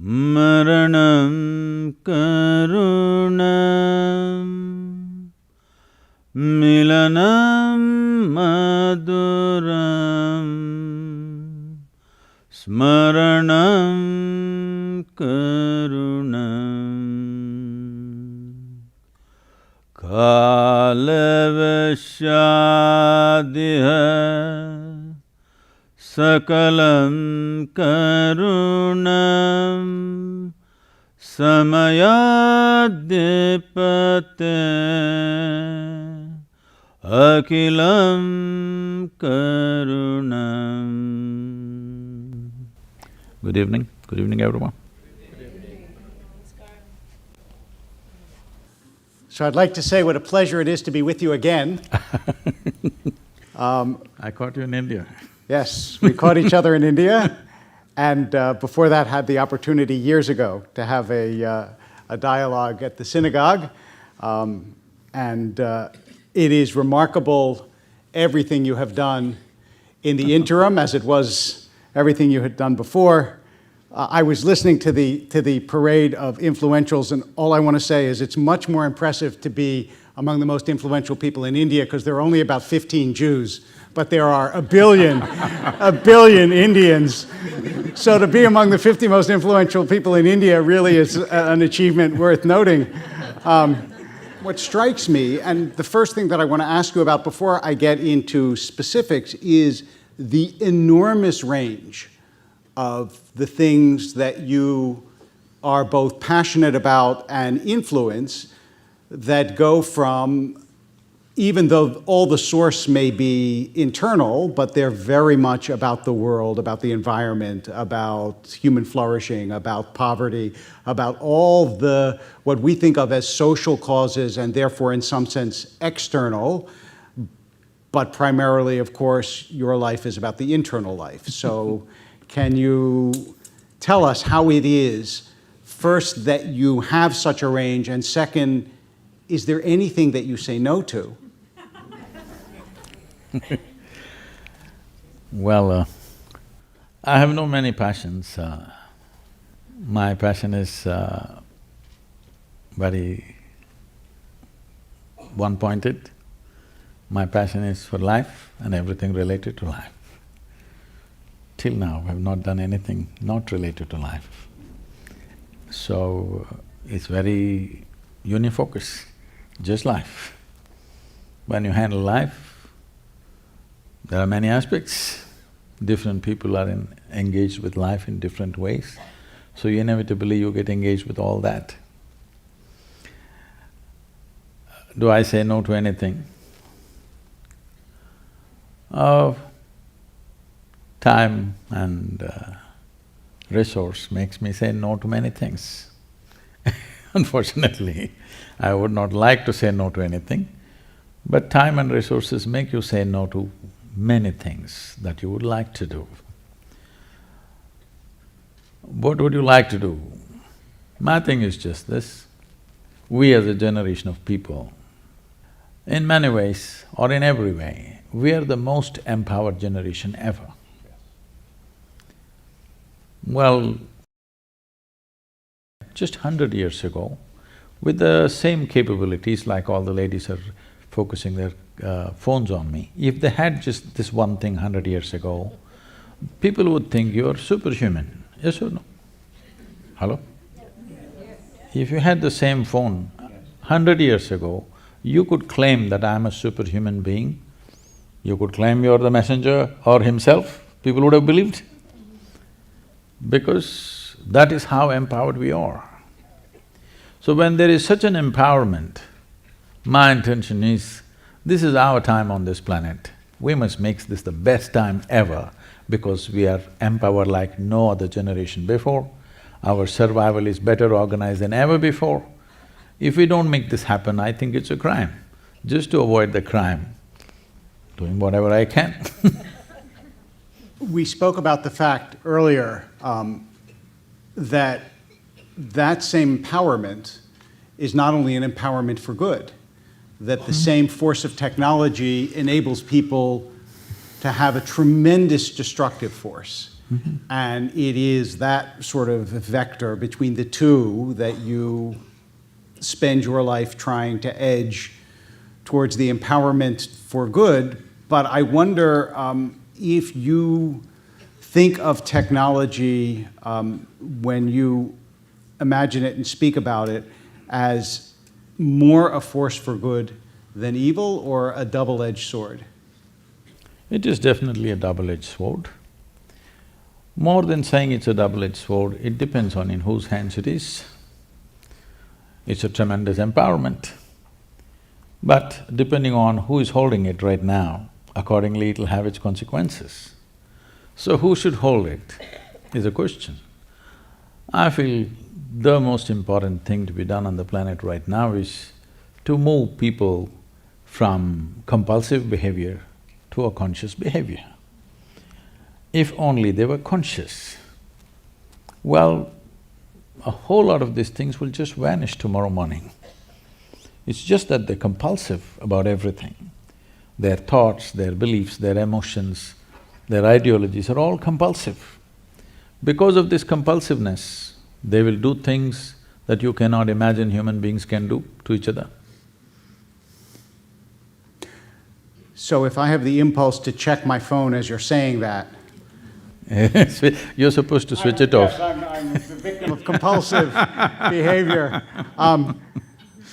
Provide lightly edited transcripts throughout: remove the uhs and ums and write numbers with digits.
maranam karunam milanam maduram smaranam karunam kalavashadiha sakalam karunam samayadipate akilam karunam. Good evening. Good evening, everyone. So I'd like to say what a pleasure it is to be with you again. I caught you in India. Yes, we caught each other in India, and before that had the opportunity years ago to have a dialogue at the synagogue. It is remarkable everything you have done in the interim, as it was everything you had done before. I was listening to the parade of influentials, and all I want to say is it's much more impressive to be among the most influential people in India, because there are only about 15 Jews, but there are a billion Indians. So to be among the 50 most influential people in India really is an achievement worth noting. What strikes me, and the first thing that I want to ask you about before I get into specifics, is the enormous range of the things that you are both passionate about and influence, that go from, even though all the source may be internal, but they're very much about the world, about the environment, about human flourishing, about poverty, about all the, what we think of as social causes, and therefore in some sense external, but primarily, of course, your life is about the internal life. So can you tell us how it is, first, that you have such a range, and second, is there anything that you say no to? Well, I have no many passions. My passion is very one-pointed. My passion is for life and everything related to life. Till now, I've not done anything not related to life. So, it's very unifocus, just life. When you handle life, there are many aspects. Different people are engaged with life in different ways, so inevitably you get engaged with all that. Do I say no to anything? Time and resource makes me say no to many things. Unfortunately, I would not like to say no to anything, but time and resources make you say no to many things that you would like to do. What would you like to do? My thing is just this: we as a generation of people, in many ways or in every way, we are the most empowered generation ever. Well, just 100 years ago, with the same capabilities, like all the ladies are focusing their phones on me, if they had just this one thing 100 years ago, people would think you're superhuman, yes or no? Hello? If you had the same phone 100 years ago, you could claim that I'm a superhuman being, you could claim you're the messenger or himself, people would have believed. Because that is how empowered we are. So when there is such an empowerment, my intention is, this is our time on this planet. We must make this the best time ever, because we are empowered like no other generation before. Our survival is better organized than ever before. If we don't make this happen, I think it's a crime. Just to avoid the crime, doing whatever I can. We spoke about the fact earlier that that same empowerment is not only an empowerment for good, that the same force of technology enables people to have a tremendous destructive force. And it is that sort of vector between the two that you spend your life trying to edge towards the empowerment for good. But I wonder if you think of technology when you imagine it and speak about it as more a force for good than evil, or a double-edged sword? It is definitely a double-edged sword. More than saying it's a double-edged sword, it depends on in whose hands it is. It's a tremendous empowerment. But depending on who is holding it right now, accordingly it'll have its consequences. So who should hold it is a question. I feel the most important thing to be done on the planet right now is to move people from compulsive behavior to a conscious behavior. If only they were conscious, well, a whole lot of these things will just vanish tomorrow morning. It's just that they're compulsive about everything. Their thoughts, their beliefs, their emotions, their ideologies are all compulsive. Because of this compulsiveness, they will do things that you cannot imagine human beings can do to each other. So if I have the impulse to check my phone as you're saying that… You're supposed to switch it off. Yes, I'm the victim of compulsive behavior.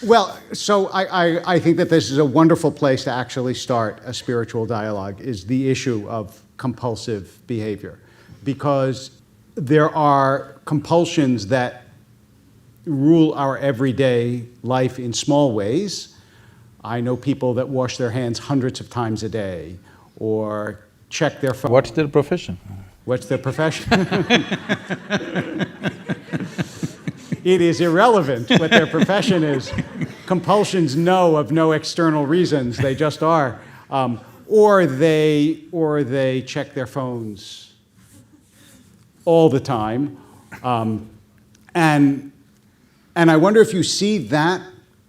Well, so I think that this is a wonderful place to actually start a spiritual dialogue, is the issue of compulsive behavior. Because there are compulsions that rule our everyday life in small ways. I know people that wash their hands hundreds of times a day, or check their phone. What's their profession? What's their profession? It is irrelevant what their profession is. Compulsions know of no external reasons, they just are. Or they check their phones all the time. And I wonder if you see that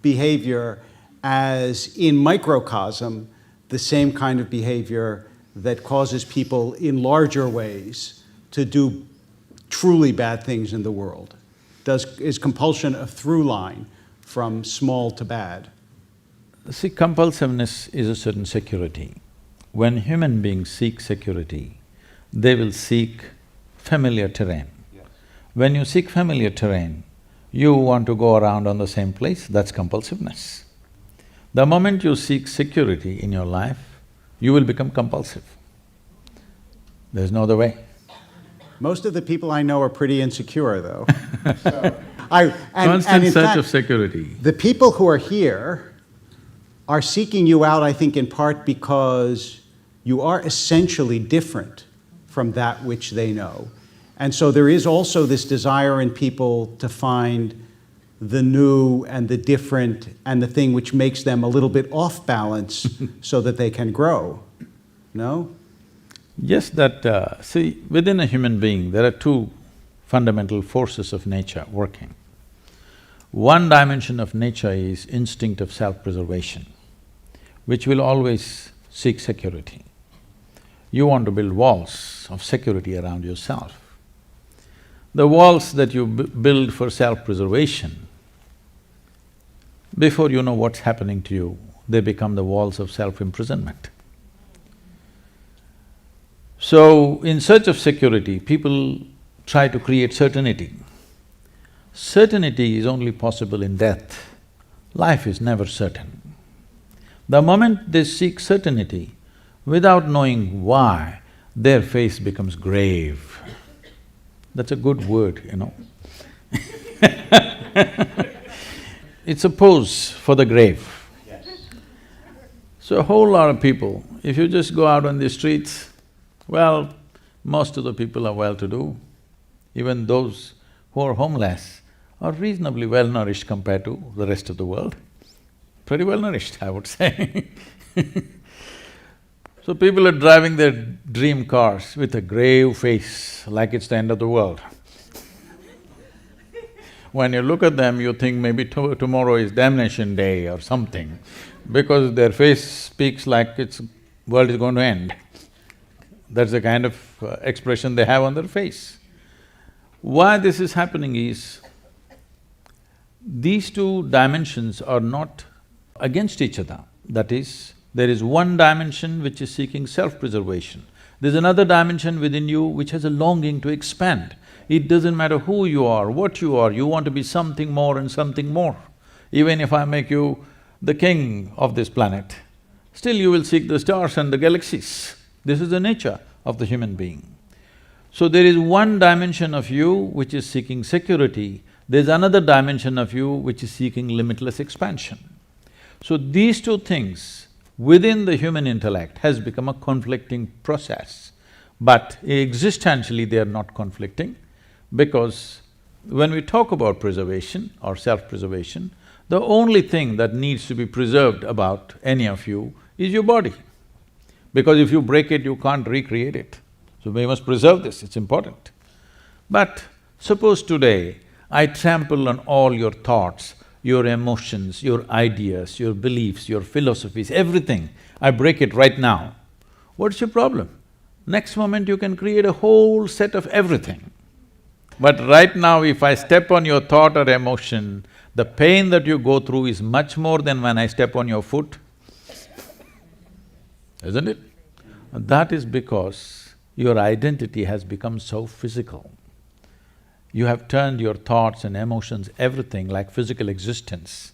behavior as, in microcosm, the same kind of behavior that causes people in larger ways to do truly bad things in the world. Is compulsion a through line from small to bad? See, compulsiveness is a certain security. When human beings seek security, they will seek familiar terrain. Yes. When you seek familiar terrain, you want to go around on the same place, that's compulsiveness. The moment you seek security in your life, you will become compulsive. There's no other way. Most of the people I know are pretty insecure, though. Constant search of security. The people who are here are seeking you out, I think, in part because you are essentially different from that which they know. And so there is also this desire in people to find the new and the different and the thing which makes them a little bit off balance so that they can grow. No? Yes, see, within a human being, there are two fundamental forces of nature working. One dimension of nature is instinct of self-preservation, which will always seek security. You want to build walls of security around yourself. The walls that you build for self-preservation, before you know what's happening to you, they become the walls of self-imprisonment. So, in search of security, people try to create certainty. Certainty is only possible in death. Life is never certain. The moment they seek certainty, without knowing why, their face becomes grave. That's a good word, you know. It's a pose for the grave. Yes. So a whole lot of people, if you just go out on the streets, well, most of the people are well-to-do. Even those who are homeless are reasonably well-nourished compared to the rest of the world. Pretty well-nourished, I would say. So people are driving their dream cars with a grave face, like it's the end of the world. When you look at them, you think maybe tomorrow is damnation day or something, because their face speaks like world is going to end. That's the kind of expression they have on their face. Why this is happening is, these two dimensions are not against each other. That is, there is one dimension which is seeking self-preservation. There's another dimension within you which has a longing to expand. It doesn't matter who you are, what you are, you want to be something more and something more. Even if I make you the king of this planet, still you will seek the stars and the galaxies. This is the nature of the human being. So there is one dimension of you which is seeking security, there's another dimension of you which is seeking limitless expansion. So these two things within the human intellect has become a conflicting process, but existentially they are not conflicting, because when we talk about preservation or self-preservation, the only thing that needs to be preserved about any of you is your body. Because if you break it, you can't recreate it. So we must preserve this, it's important. But suppose today I trample on all your thoughts, your emotions, your ideas, your beliefs, your philosophies, everything, I break it right now, what's your problem? Next moment you can create a whole set of everything. But right now if I step on your thought or emotion, the pain that you go through is much more than when I step on your foot, isn't it? And that is because your identity has become so physical. You have turned your thoughts and emotions, everything like physical existence.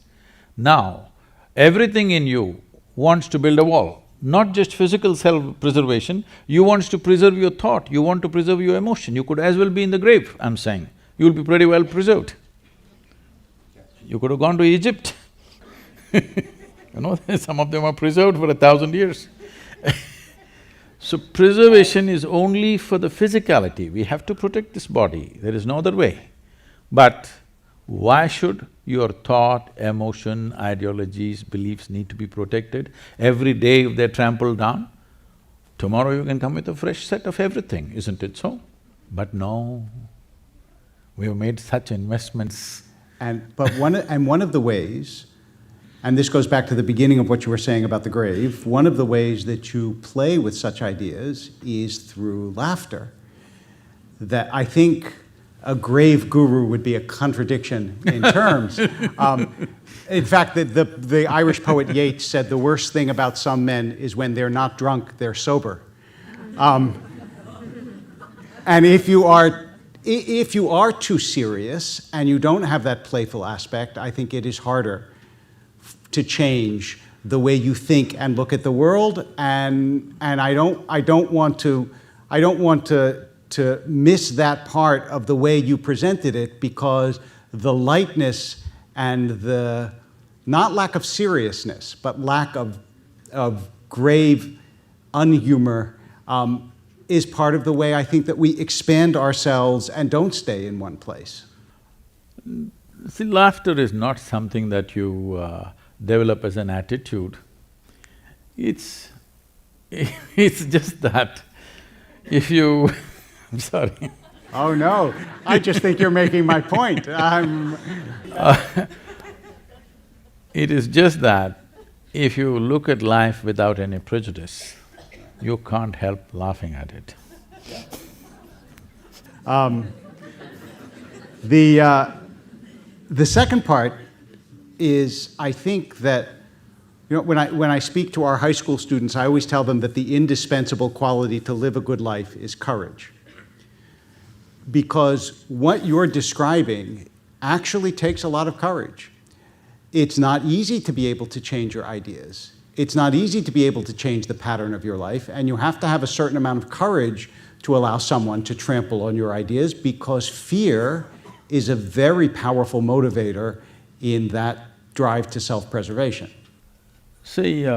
Now, everything in you wants to build a wall, not just physical self-preservation, you want to preserve your thought, you want to preserve your emotion. You could as well be in the grave, I'm saying, you'll be pretty well preserved. You could have gone to Egypt. You know, some of them are preserved for 1,000 years. So preservation is only for the physicality, we have to protect this body, there is no other way. But why should your thought, emotion, ideologies, beliefs need to be protected? Every day if they're trampled down, tomorrow you can come with a fresh set of everything, isn't it so? But no, we have made such investments. One of the ways, and this goes back to the beginning of what you were saying about the grave, one of the ways that you play with such ideas is through laughter. That I think a grave guru would be a contradiction in terms. In fact, the Irish poet Yeats said the worst thing about some men is when they're not drunk, they're sober. And if you are too serious and you don't have that playful aspect, I think it is harder to change the way you think and look at the world, and I don't want to miss that part of the way you presented it, because the lightness and the, not lack of seriousness, but lack of grave unhumor is part of the way I think that we expand ourselves and don't stay in one place. See, laughter is not something that you develop as an attitude. It's just that if you I'm sorry. Oh no, I just think you're making my point. It is just that if you look at life without any prejudice, you can't help laughing at it. The second part is, I think that, you know, when I speak to our high school students, I always tell them that the indispensable quality to live a good life is courage. Because what you're describing actually takes a lot of courage. It's not easy to be able to change your ideas. It's not easy to be able to change the pattern of your life, and you have to have a certain amount of courage to allow someone to trample on your ideas, because fear is a very powerful motivator in that drive to self-preservation. See,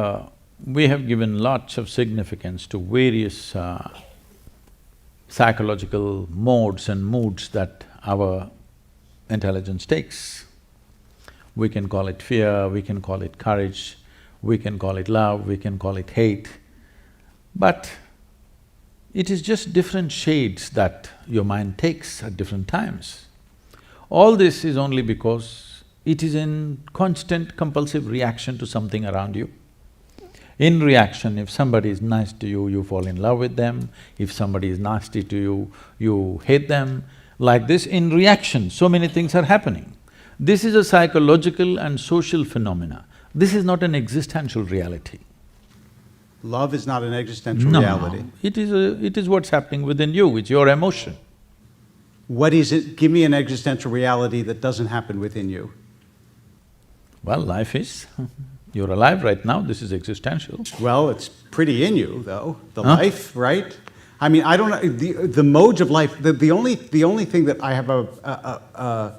we have given lots of significance to various psychological modes and moods that our intelligence takes. We can call it fear, we can call it courage, we can call it love, we can call it hate, but it is just different shades that your mind takes at different times. All this is only because it is in constant compulsive reaction to something around you. In reaction, if somebody is nice to you, you fall in love with them. If somebody is nasty to you, you hate them. Like this, in reaction, so many things are happening. This is a psychological and social phenomena. This is not an existential reality. Love is not an existential No, reality. it is what's happening within you, it's your emotion. What is it? Give me an existential reality that doesn't happen within you. Well, life is. You're alive right now, this is existential. Well, it's pretty in you, though, the life, right? I mean, I don't know, the modes of life, the only thing that I have a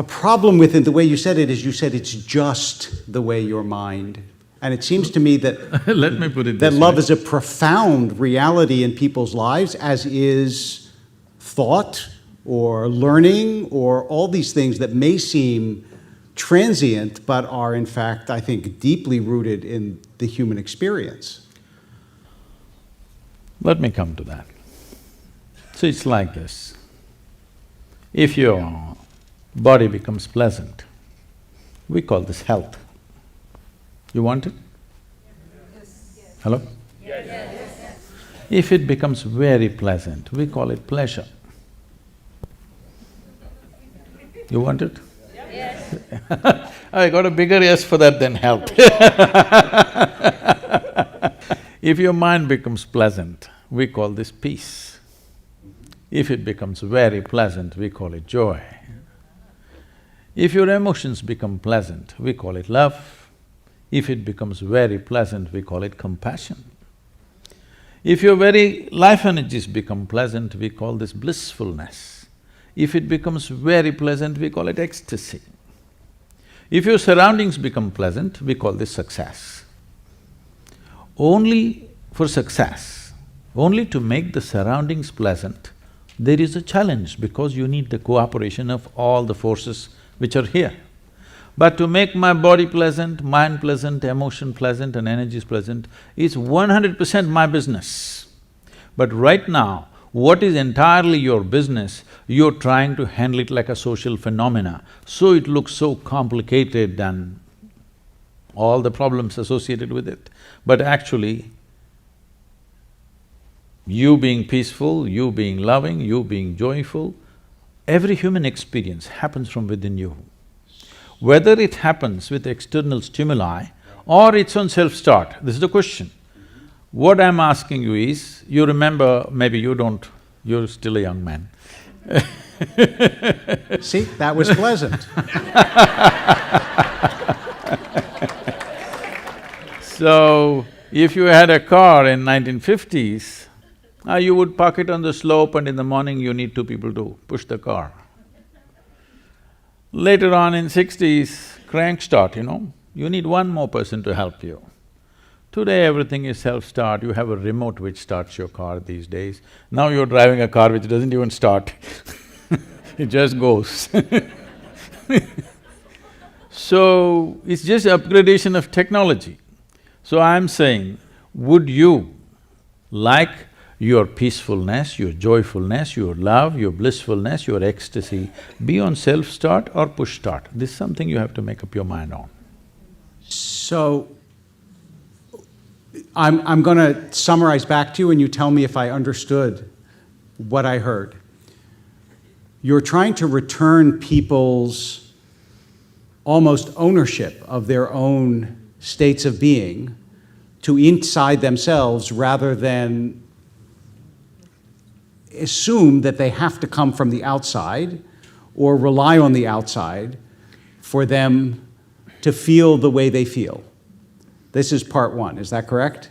problem with in the way you said it is you said it's just the way your mind. And it seems to me that… Let me put it that this love way. is a profound reality in people's lives, as is thought or learning or all these things that may seem transient but are in fact, I think, deeply rooted in the human experience. Let me come to that. So it's like this. If your body becomes pleasant, we call this health. You want it? Yes. Hello? Yes. If it becomes very pleasant, we call it pleasure. You want it? Yes. I got a bigger yes for that than health. If your mind becomes pleasant, we call this peace. If it becomes very pleasant, we call it joy. If your emotions become pleasant, we call it love. If it becomes very pleasant, we call it compassion. If your very life energies become pleasant, we call this blissfulness. If it becomes very pleasant, we call it ecstasy. If your surroundings become pleasant, we call this success. Only for success, only to make the surroundings pleasant, there is a challenge because you need the cooperation of all the forces which are here. But to make my body pleasant, mind pleasant, emotion pleasant and energies pleasant is 100% my business. But right now, what is entirely your business, you're trying to handle it like a social phenomena, so it looks so complicated and all the problems associated with it. But actually, you being peaceful, you being loving, you being joyful, every human experience happens from within you. Whether it happens with external stimuli or its own self-start, this is the question. What I'm asking you is, you remember, maybe you don't, you're still a young man. See, that was pleasant. So, if you had a car in 1950s, you would park it on the slope and in the morning you need two people to push the car. Later on in 60s, crank start, you need one more person to help you. Today everything is self-start, you have a remote which starts your car these days. Now you're driving a car which doesn't even start, it just goes. So, it's just upgradation of technology. So I'm saying, would you like your peacefulness, your joyfulness, your love, your blissfulness, your ecstasy be on self-start or push-start? This is something you have to make up your mind on. So, I'm gonna summarize back to you and you tell me if I understood what I heard. You're trying to return people's almost ownership of their own states of being to inside themselves rather than assume that they have to come from the outside or rely on the outside for them to feel the way they feel. This is part one, is that correct?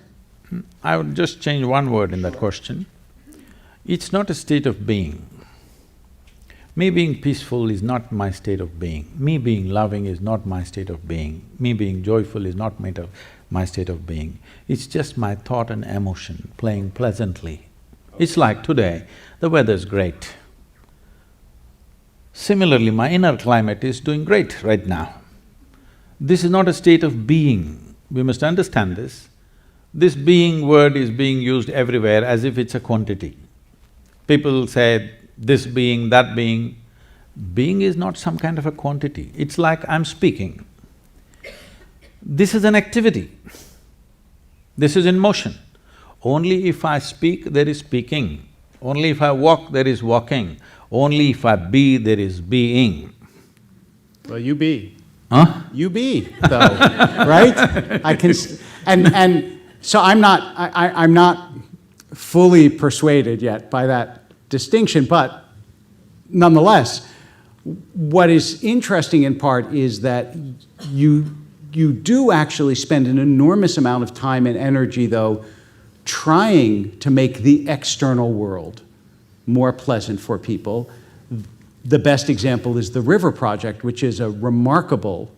I would just change one word in that question. It's not a state of being. Me being peaceful is not my state of being. Me being loving is not my state of being. Me being joyful is not my state of being. It's just my thought and emotion playing pleasantly. It's like today, the weather's great. Similarly, my inner climate is doing great right now. This is not a state of being. We must understand this. This being word is being used everywhere as if it's a quantity. People say, this being, that being. Being is not some kind of a quantity. It's like I'm speaking. This is an activity. This is in motion. Only if I speak, there is speaking. Only if I walk, there is walking. Only if I be, there is being. Well, you be. Huh? You be, though, right? And so I'm not fully persuaded yet by that distinction, but nonetheless, what is interesting in part is that you do actually spend an enormous amount of time and energy, though, trying to make the external world more pleasant for people. The best example is the River Project, which is a remarkable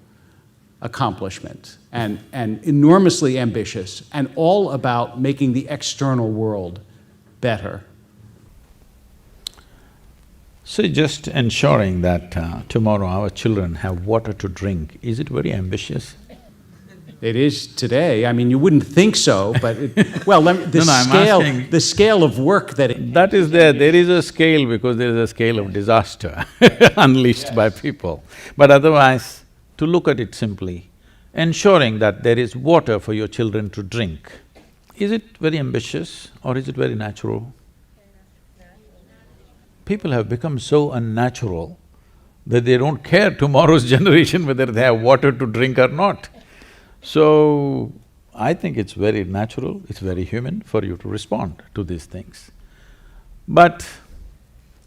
accomplishment and enormously ambitious, and all about making the external world better. So just ensuring that tomorrow our children have water to drink, is it very ambitious? It is today. I mean, you wouldn't think so, but the scale of work that That is there. There is a scale because there is a scale of disaster unleashed by people. But otherwise, to look at it simply, ensuring that there is water for your children to drink, is it very ambitious or is it very natural? People have become so unnatural that they don't care tomorrow's generation whether they have water to drink or not. So, I think it's very natural, it's very human for you to respond to these things. But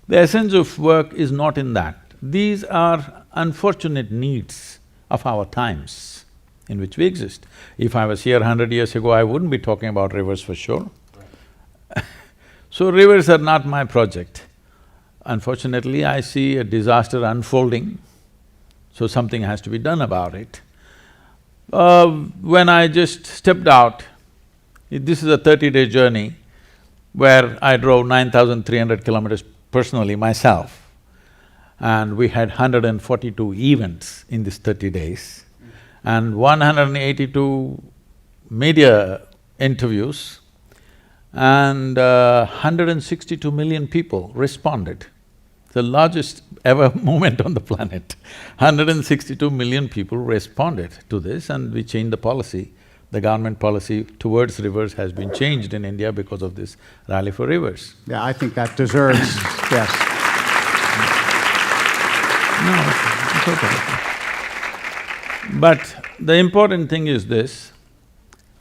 the essence of work is not in that. These are unfortunate needs of our times in which we exist. If I was here 100 years ago, I wouldn't be talking about rivers for sure. So rivers are not my project. Unfortunately, I see a disaster unfolding, so something has to be done about it. When I just stepped out, this is a 30-day journey where I drove 9,300 kilometers personally myself, and we had 142 events in these 30 days and 182 media interviews, and 162 million people responded. The largest ever movement on the planet. 162 million people responded to this, and we changed the policy. The government policy towards rivers has been changed in India because of this Rally for Rivers. Yeah, I think that deserves, yes. No, it's okay. But the important thing is this,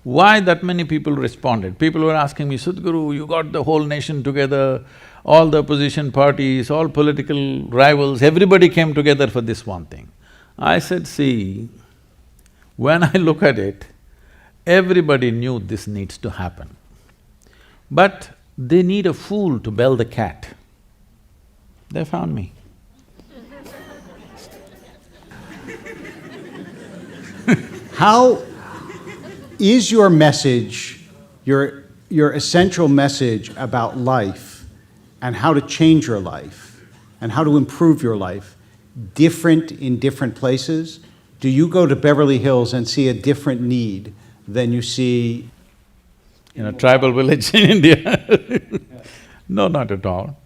why that many people responded? People were asking me, Sadhguru, you got the whole nation together, all the opposition parties, all political rivals, everybody came together for this one thing. I said, see, when I look at it, everybody knew this needs to happen. But they need a fool to bell the cat. They found me. How is your message, your essential message about life and how to change your life and how to improve your life different in different places? Do you go to Beverly Hills and see a different need than you see in a tribal village in India? No, not at all.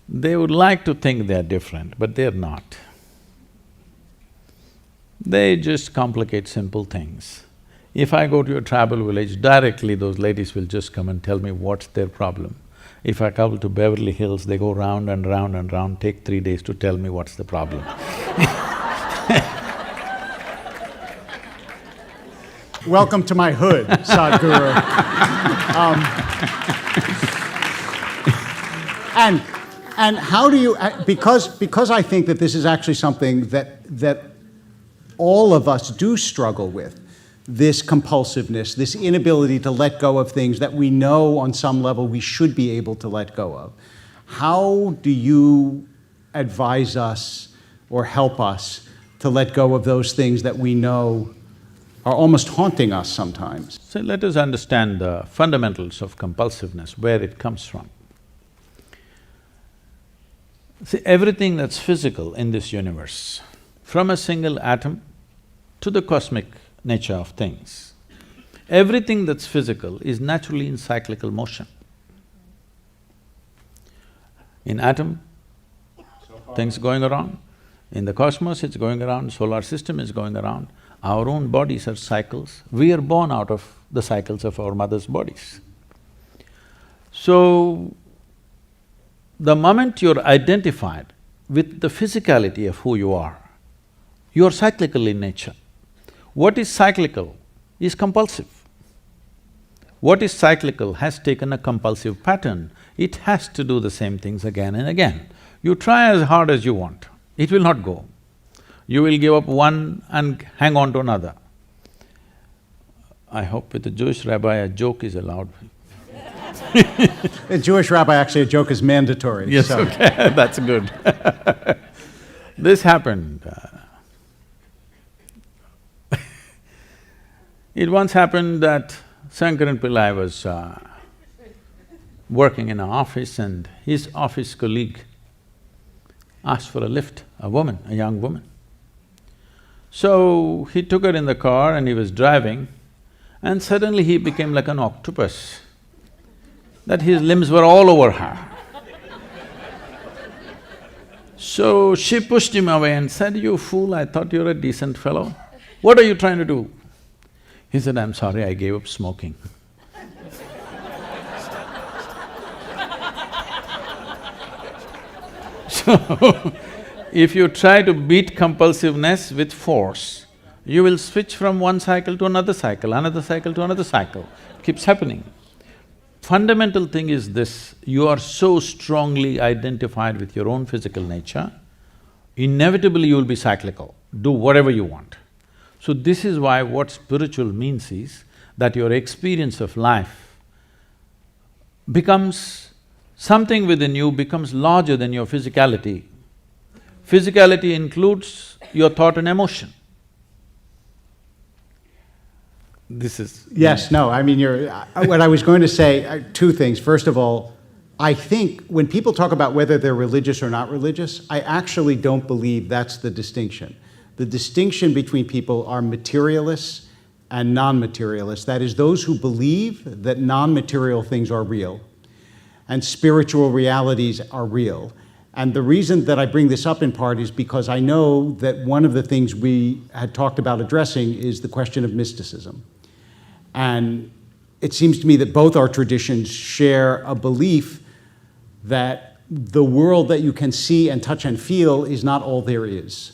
They would like to think they're different, but they're not. They just complicate simple things. If I go to a tribal village, directly those ladies will just come and tell me what's their problem. If I come to Beverly Hills, they go round and round and round, take 3 days to tell me what's the problem. Welcome to my hood, Sadhguru. And how do you… because I think that this is actually something that all of us do struggle with, this compulsiveness, this inability to let go of things that we know on some level we should be able to let go of. How do you advise us or help us to let go of those things that we know are almost haunting us sometimes? So let us understand the fundamentals of compulsiveness, where it comes from. See, everything that's physical in this universe, from a single atom to the cosmic nature of things, everything that's physical is naturally in cyclical motion. In atom, things going around. In the cosmos, it's going around, solar system is going around. Our own bodies are cycles. We are born out of the cycles of our mother's bodies. So, the moment you're identified with the physicality of who you are cyclical in nature. What is cyclical is compulsive. What is cyclical has taken a compulsive pattern. It has to do the same things again and again. You try as hard as you want, it will not go. You will give up one and hang on to another. I hope with a Jewish rabbi a joke is allowed. A Jewish rabbi, actually, a joke is mandatory. Yes, so. okay, that's good. This happened. It once happened that Shankaran Pillai was working in an office and his office colleague asked for a lift, a woman, a young woman. So he took her in the car and he was driving and suddenly he became like an octopus, that his limbs were all over her. So she pushed him away and said, "You fool, I thought you were a decent fellow. What are you trying to do?" He said, "I'm sorry, I gave up smoking." So, if you try to beat compulsiveness with force, you will switch from one cycle to another cycle, another cycle to another cycle. It keeps happening. Fundamental thing is this, you are so strongly identified with your own physical nature, inevitably you will be cyclical, do whatever you want. So this is why what spiritual means is that your experience of life becomes… something within you becomes larger than your physicality. Physicality includes your thought and emotion. This is… Yes, no, I mean, what I was going to say, two things. First of all, I think when people talk about whether they're religious or not religious, I actually don't believe that's the distinction. The distinction between people are materialists and non-materialists. That is, those who believe that non-material things are real and spiritual realities are real. And the reason that I bring this up in part is because I know that one of the things we had talked about addressing is the question of mysticism. And it seems to me that both our traditions share a belief that the world that you can see and touch and feel is not all there is.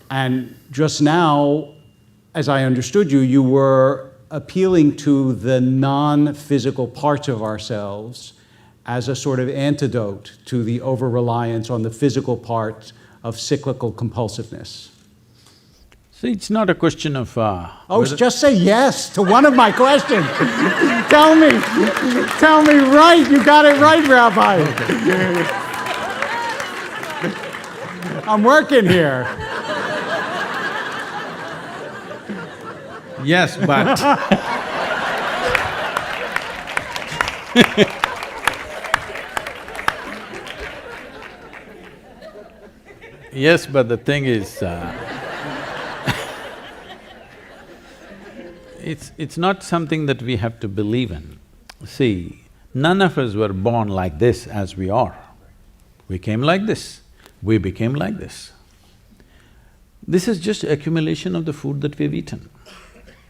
And just now, as I understood you, you were appealing to the non-physical parts of ourselves as a sort of antidote to the over-reliance on the physical part of cyclical compulsiveness. See, it's not a question of… Just say yes to one of my questions. Tell me right, you got it right, Rabbi. I'm working here. Yes, but… Yes, but the thing is, it's not something that we have to believe in. See, none of us were born like this as we are. We came like this, we became like this. This is just accumulation of the food that we've eaten,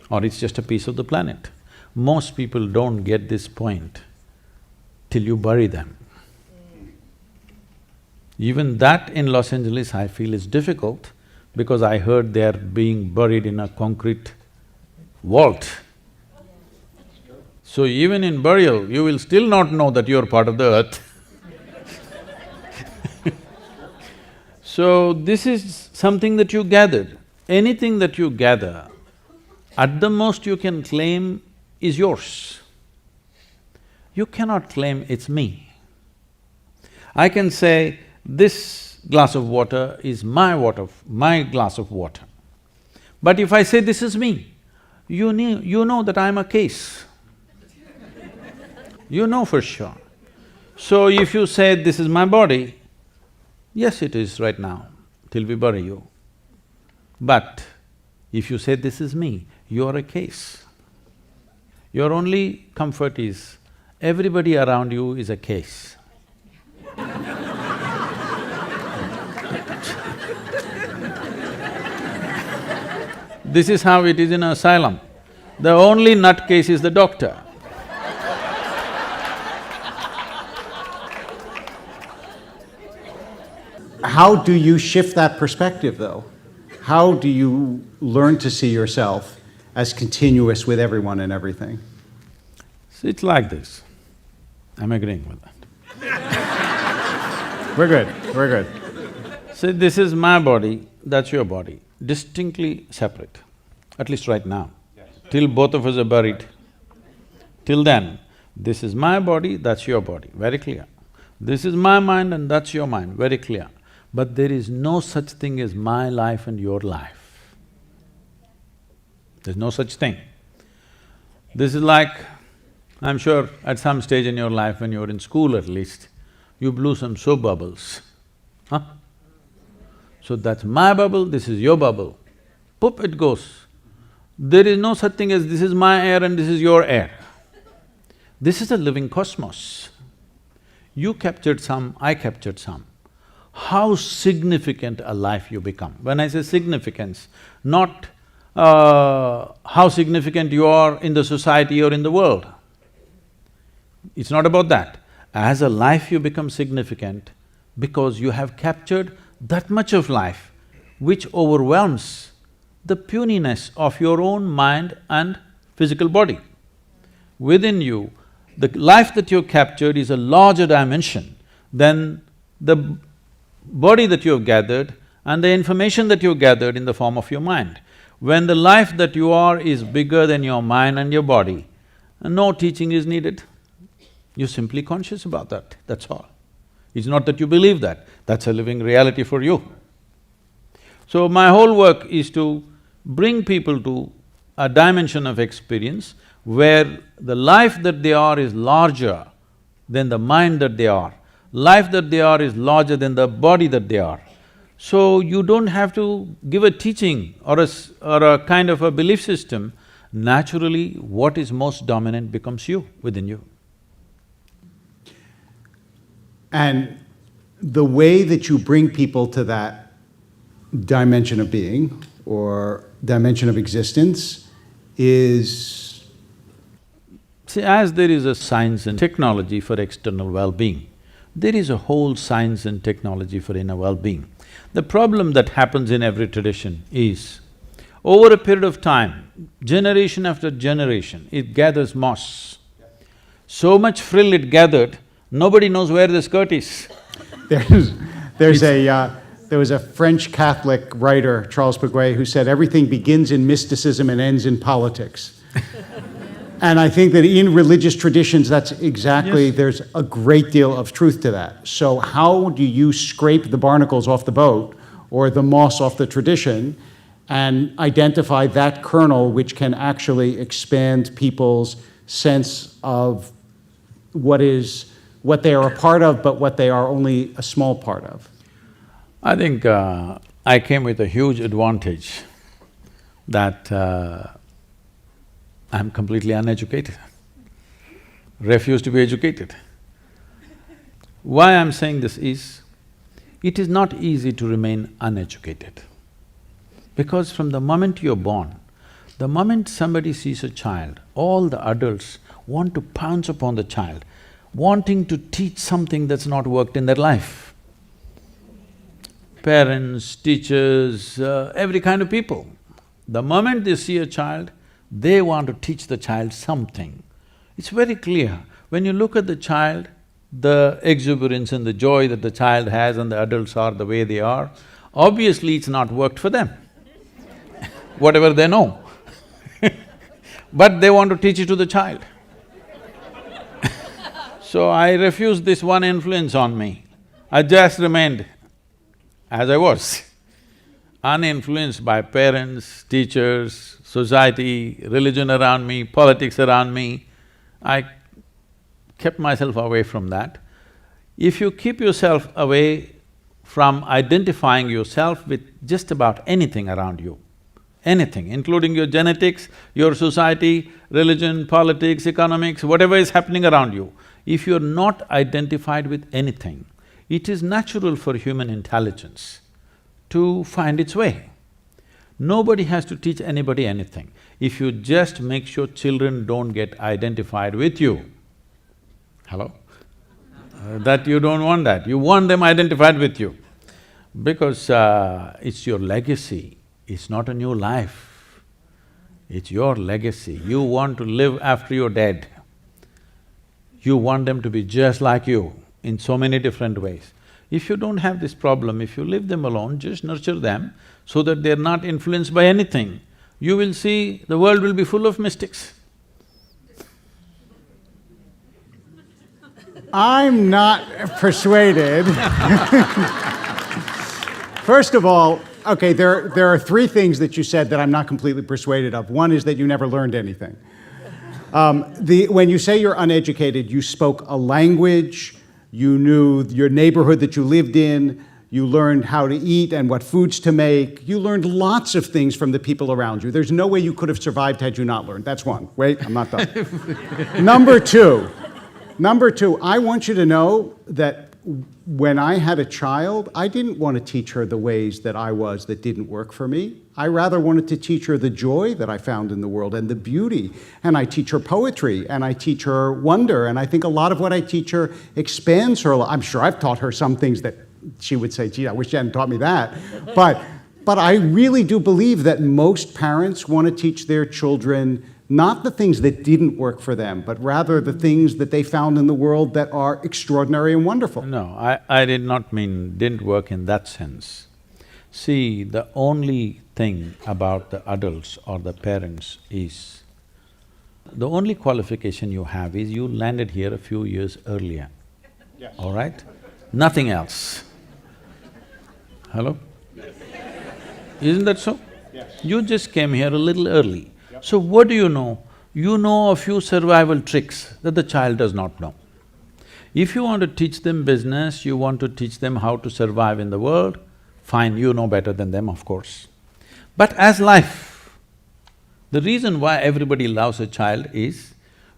or it's just a piece of the planet. Most people don't get this point till you bury them. Even that in Los Angeles I feel is difficult because I heard they're being buried in a concrete vault. So even in burial, you will still not know that you're part of the earth. So this is something that you gathered. Anything that you gather, at the most you can claim is yours. You cannot claim it's me. I can say, this glass of water is my glass of water. But if I say this is me, you know that I'm a case. You know for sure. So if you say this is my body, yes, it is right now, till we bury you. But if you say this is me, you're a case. Your only comfort is everybody around you is a case. This is how it is in an asylum. The only nutcase is the doctor. How do you shift that perspective, though? How do you learn to see yourself as continuous with everyone and everything? So it's like this. I'm agreeing with that. We're good, we're good. See, this is my body, that's your body, distinctly separate, at least right now. Till both of us are buried, till then, this is my body, that's your body, very clear. This is my mind and that's your mind, very clear. But there is no such thing as my life and your life. There's no such thing. This is like, I'm sure at some stage in your life, when you were in school at least, you blew some soap bubbles, huh? So that's my bubble, this is your bubble. Poop, it goes. There is no such thing as this is my air and this is your air. This is a living cosmos. You captured some, I captured some. How significant a life you become. When I say significance, not how significant you are in the society or in the world. It's not about that. As a life you become significant because you have captured that much of life which overwhelms the puniness of your own mind and physical body. Within you, the life that you've captured is a larger dimension than the body that you have gathered and the information that you gathered in the form of your mind. When the life that you are is bigger than your mind and your body, no teaching is needed. You're simply conscious about that, that's all. It's not that you believe that, that's a living reality for you. So my whole work is to bring people to a dimension of experience where the life that they are is larger than the mind that they are. Life that they are is larger than the body that they are. So you don't have to give a teaching or a kind of a belief system. Naturally, what is most dominant becomes you, within you. And the way that you bring people to that dimension of being or dimension of existence is… See, as there is a science and technology for external well-being, there is a whole science and technology for inner well-being. The problem that happens in every tradition is, over a period of time, generation after generation, it gathers moss. So much frill it gathered, nobody knows where the skirt is. There was a French Catholic writer, Charles Piguet, who said everything begins in mysticism and ends in politics. And I think that in religious traditions, that's exactly… Yes. There's a great deal of truth to that. So how do you scrape the barnacles off the boat or the moss off the tradition and identify that kernel which can actually expand people's sense of what they are a part of, but what they are only a small part of? I think I came with a huge advantage that I'm completely uneducated, refuse to be educated. Why I'm saying this is, it is not easy to remain uneducated. Because from the moment you're born, the moment somebody sees a child, all the adults want to pounce upon the child, wanting to teach something that's not worked in their life. Parents, teachers, every kind of people. The moment they see a child, they want to teach the child something. It's very clear. When you look at the child, the exuberance and the joy that the child has and the adults are the way they are, obviously it's not worked for them, whatever they know. But they want to teach it to the child. So I refused this one influence on me. I just remained as I was, uninfluenced by parents, teachers, society, religion around me, politics around me. I kept myself away from that. If you keep yourself away from identifying yourself with just about anything around you, anything, including your genetics, your society, religion, politics, economics, whatever is happening around you, if you're not identified with anything, it is natural for human intelligence to find its way. Nobody has to teach anybody anything. If you just make sure children don't get identified with you, hello? That you don't want that, you want them identified with you. Because it's your legacy, it's not a new life, it's your legacy. You want to live after you're dead. You want them to be just like you in so many different ways. If you don't have this problem, if you leave them alone, just nurture them so that they're not influenced by anything, you will see the world will be full of mystics. I'm not persuaded. First of all, okay, there are three things that you said that I'm not completely persuaded of. One is that you never learned anything. When you say you're uneducated, you spoke a language, you knew your neighborhood that you lived in, you learned how to eat and what foods to make, you learned lots of things from the people around you. There's no way you could have survived had you not learned. That's one. Wait, I'm not done. Number two, I want you to know that when I had a child, I didn't want to teach her the ways that I was that didn't work for me. I rather wanted to teach her the joy that I found in the world and the beauty. And I teach her poetry, and I teach her wonder, and I think a lot of what I teach her expands her. I'm sure I've taught her some things that she would say, gee, I wish you hadn't taught me that. But I really do believe that most parents want to teach their children not the things that didn't work for them, but rather the things that they found in the world that are extraordinary and wonderful. No, I did not mean didn't work in that sense. See, the only thing about the adults or the parents is, the only qualification you have is you landed here a few years earlier, Yes. all right? Nothing else. Hello? Isn't that so? Yes. You just came here a little early. So what do you know? You know a few survival tricks that the child does not know. If you want to teach them business, you want to teach them how to survive in the world, fine, you know better than them, of course. But as life, the reason why everybody loves a child is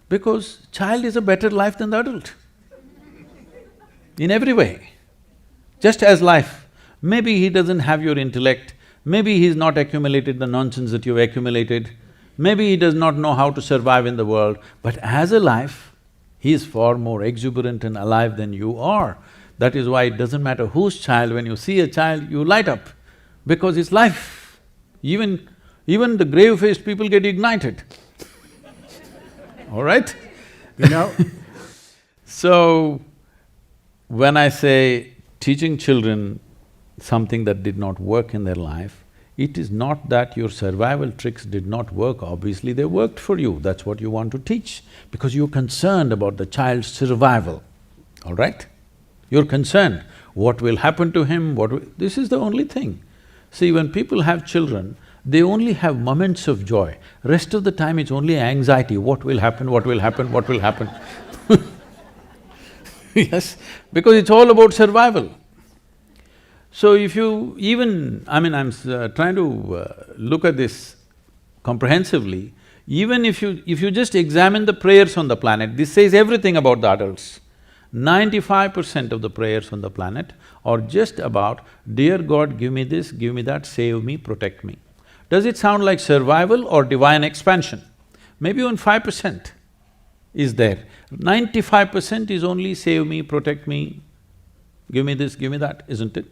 because child is a better life than the adult, in every way. Just as life, maybe he doesn't have your intellect, maybe he's not accumulated the nonsense that you've accumulated, maybe he does not know how to survive in the world, but as a life, he is far more exuberant and alive than you are. That is why it doesn't matter whose child, when you see a child, you light up, because it's life. Even the grave-faced people get ignited, all right? You know? So, when I say teaching children something that did not work in their life, it is not that your survival tricks did not work, obviously they worked for you, that's what you want to teach, because you're concerned about the child's survival, all right? You're concerned, what will happen to him, this is the only thing. See, when people have children, they only have moments of joy, rest of the time it's only anxiety, what will happen, what will happen, what will happen. Yes, because it's all about survival. So if you even… I'm trying to look at this comprehensively, even if you just examine the prayers on the planet, this says everything about the adults. 95% of the prayers on the planet are just about, dear God, give me this, give me that, save me, protect me. Does it sound like survival or divine expansion? Maybe even 5% is there. 95% is only save me, protect me, give me this, give me that, isn't it?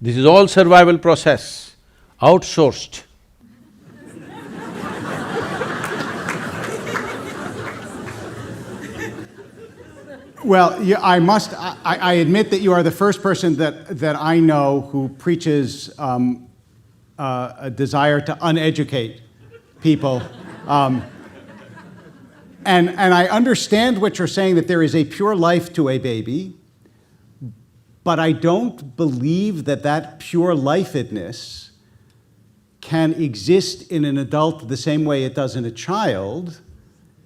This is all survival process, outsourced. Well, yeah, I admit that you are the first person that I know who preaches a desire to uneducate people. And I understand what you're saying, that there is a pure life to a baby, but I don't believe that pure lifedness can exist in an adult the same way it does in a child.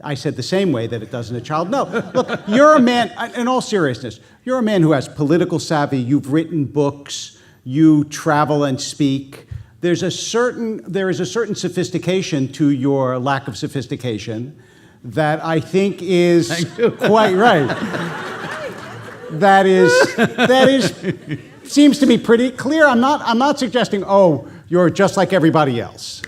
I said the same way that it does in a child. No, look, you're a man, in all seriousness, you're a man who has political savvy, you've written books, you travel and speak. There is a certain sophistication to your lack of sophistication that I think is quite right. That seems to be pretty clear. I'm not suggesting, oh, you're just like everybody else.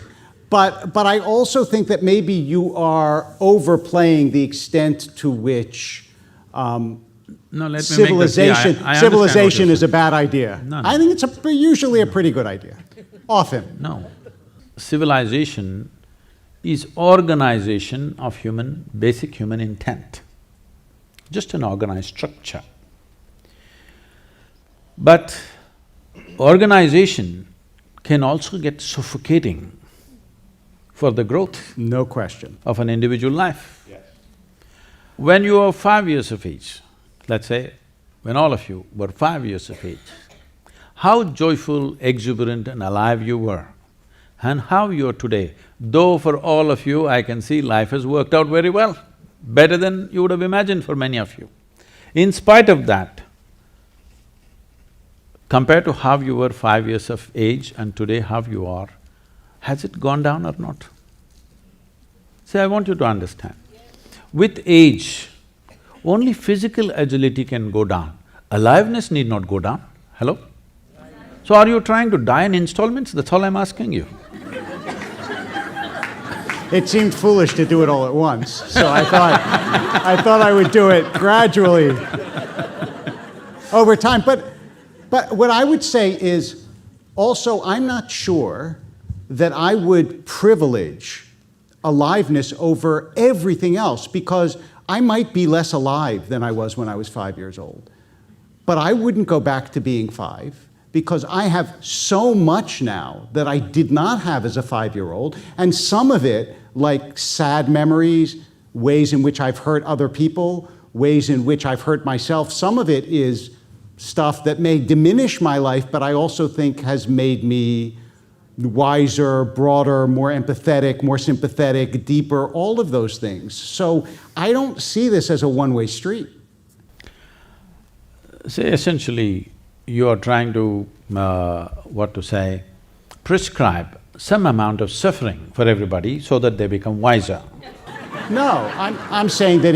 But I also think that maybe you are overplaying the extent to which No, let me civilization, make this clear. I civilization understand what is a bad idea. No, no. I think it's usually a pretty good idea, often. No. Civilization is organization of basic human intent, just an organized structure. But organization can also get suffocating for the growth No question. of an individual life. Yes. When you are 5 years of age, let's say, when all of you were 5 years of age, how joyful, exuberant and alive you were, and how you are today, though for all of you I can see life has worked out very well, better than you would have imagined for many of you. In spite of that, compared to how you were 5 years of age and today how you are, has it gone down or not? See, I want you to understand, with age, only physical agility can go down, aliveness need not go down. Hello? So are you trying to die in installments? That's all I'm asking you. It seemed foolish to do it all at once, so I thought I would do it gradually over time. But what I would say is, also, I'm not sure that I would privilege aliveness over everything else, because I might be less alive than I was when I was 5 years old. But I wouldn't go back to being 5, because I have so much now that I did not have as a 5-year-old, and some of it, like sad memories, ways in which I've hurt other people, ways in which I've hurt myself, some of it is stuff that may diminish my life, but I also think has made me wiser, broader, more empathetic, more sympathetic, deeper, all of those things. So I don't see this as a one-way street. See, essentially, you are trying to, prescribe some amount of suffering for everybody so that they become wiser. No, I'm saying that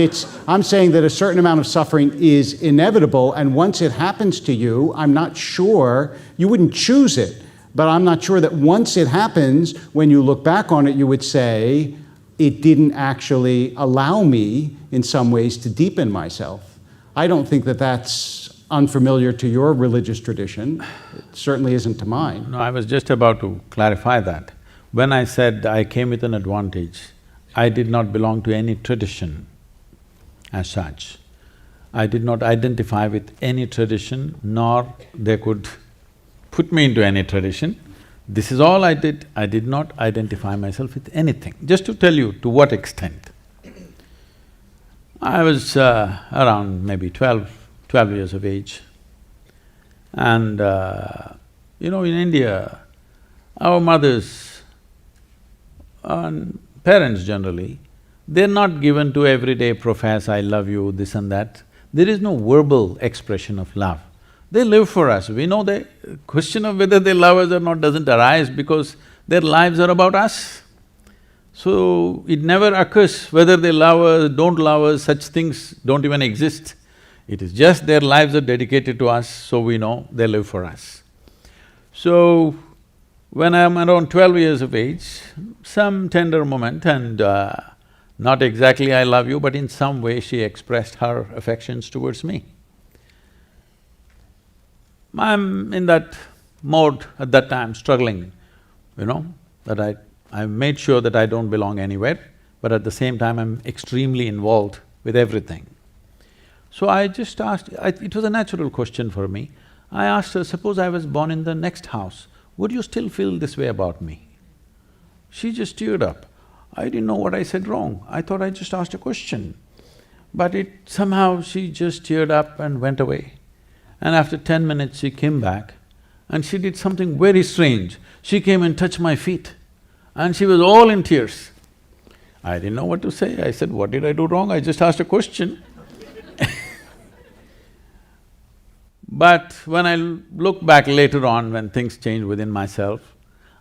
a certain amount of suffering is inevitable, and once it happens to you, I'm not sure, you wouldn't choose it, but I'm not sure that once it happens, when you look back on it, you would say, it didn't actually allow me, in some ways, to deepen myself. I don't think that that's unfamiliar to your religious tradition. It certainly isn't to mine. No, I was just about to clarify that. When I said I came with an advantage, I did not belong to any tradition as such. I did not identify with any tradition, nor they could put me into any tradition. This is all I did. I did not identify myself with anything. Just to tell you to what extent. I was around maybe 12 years of age, and in India, our mothers and parents generally, they're not given to every day profess, I love you, this and that. There is no verbal expression of love. They live for us. We know the question of whether they love us or not doesn't arise because their lives are about us. So, it never occurs whether they love us, don't love us, such things don't even exist. It is just their lives are dedicated to us, so we know they live for us. So, when I'm around 12 years of age, some tender moment and not exactly I love you, but in some way she expressed her affections towards me. I'm in that mode at that time, struggling, that I made sure that I don't belong anywhere, but at the same time I'm extremely involved with everything. So I just asked… it was a natural question for me. I asked her, suppose I was born in the next house, would you still feel this way about me? She just teared up. I didn't know what I said wrong. I thought I just asked a question. But somehow she just teared up and went away. And after 10 minutes she came back and she did something very strange. She came and touched my feet and she was all in tears. I didn't know what to say. I said, what did I do wrong? I just asked a question. But when I look back later on, when things changed within myself,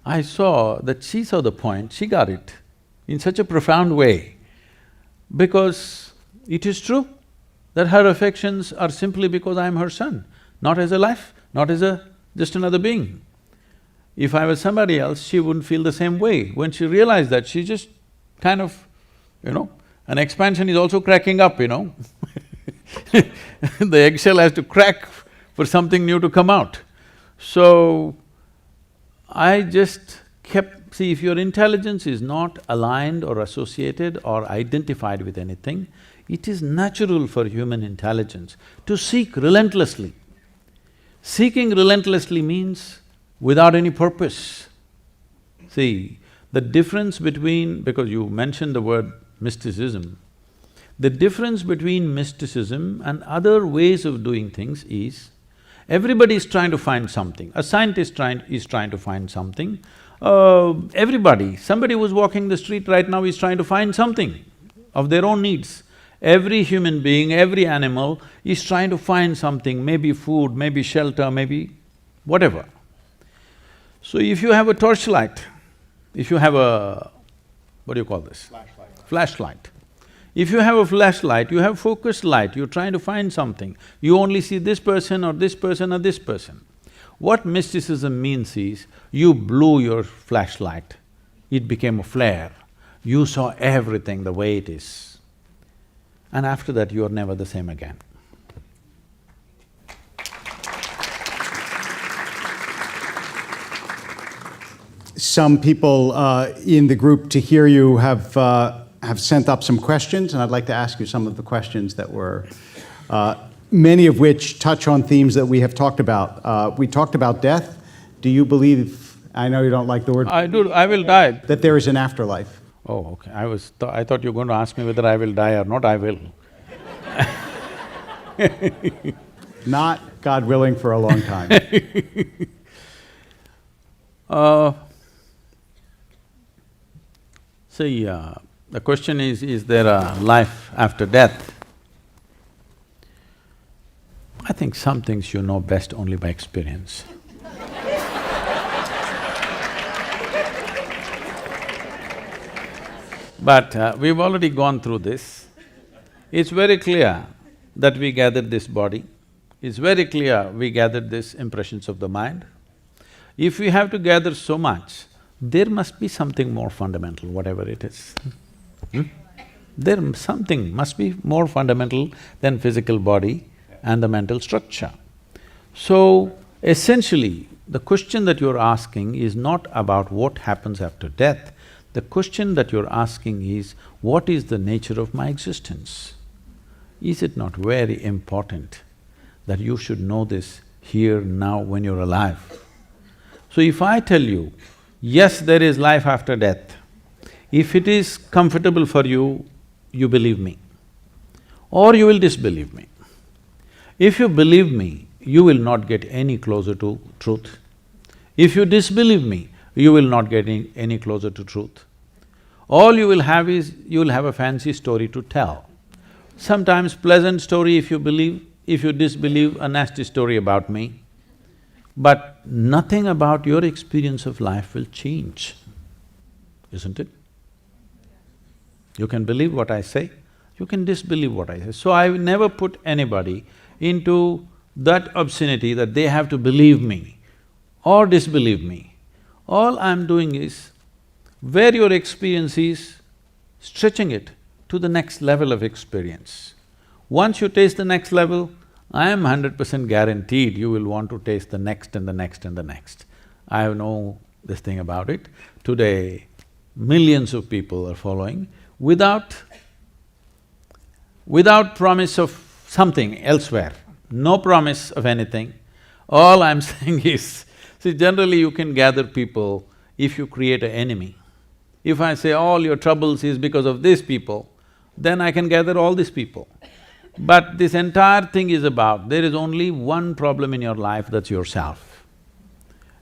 I saw that she saw the point, she got it in such a profound way, because it is true that her affections are simply because I am her son, not as a life, not as just another being. If I was somebody else, she wouldn't feel the same way. When she realized that, she just kind of, an expansion is also cracking up, The eggshell has to crack for something new to come out. So, I just kept… See, if your intelligence is not aligned or associated or identified with anything, it is natural for human intelligence to seek relentlessly. Seeking relentlessly means without any purpose. See, the difference between… because you mentioned the word mysticism, the difference between mysticism and other ways of doing things is, everybody is trying to find something. A scientist is trying to find something. Somebody who's walking the street right now is trying to find something of their own needs. Every human being, every animal is trying to find something, maybe food, maybe shelter, maybe whatever. So if you have a torchlight, if you have a… what do you call this? Flashlight. If you have a flashlight, you have focused light, you're trying to find something. You only see this person or this person or this person. What mysticism means is, you blew your flashlight, it became a flare. You saw everything the way it is. And after that, you are never the same again. Some people in the group, to hear you, have sent up some questions, and I'd like to ask you some of the questions that were… many of which touch on themes that we have talked about. We talked about death. Do you believe… I know you don't like the word… I do, I will die. That there is an afterlife? Oh, okay. I thought you were going to ask me whether I will die or not. I will. Not, God willing, for a long time. The question is there a life after death? I think some things you know best only by experience. But we've already gone through this. It's very clear that we gathered this body. It's very clear we gathered these impressions of the mind. If we have to gather so much, there must be something more fundamental, whatever it is. Something must be more fundamental than physical body and the mental structure. So, essentially, the question that you're asking is not about what happens after death. The question that you're asking is, what is the nature of my existence? Is it not very important that you should know this here, now, when you're alive? So if I tell you, yes, there is life after death, if it is comfortable for you, you believe me, or you will disbelieve me. If you believe me, you will not get any closer to truth. If you disbelieve me, you will not get any closer to truth. All you will have is, you will have a fancy story to tell. Sometimes pleasant story if you believe, if you disbelieve, a nasty story about me. But nothing about your experience of life will change, isn't it? You can believe what I say, you can disbelieve what I say. So I will never put anybody into that obscenity that they have to believe me or disbelieve me. All I'm doing is, where your experience is, stretching it to the next level of experience. Once you taste the next level, I am 100% guaranteed you will want to taste the next and the next and the next. I have no this thing about it. Today, millions of people are following without promise of something elsewhere, no promise of anything. All I'm saying is, see, generally you can gather people if you create an enemy. If I say all your troubles is because of these people, then I can gather all these people. But this entire thing is about, there is only one problem in your life, that's yourself.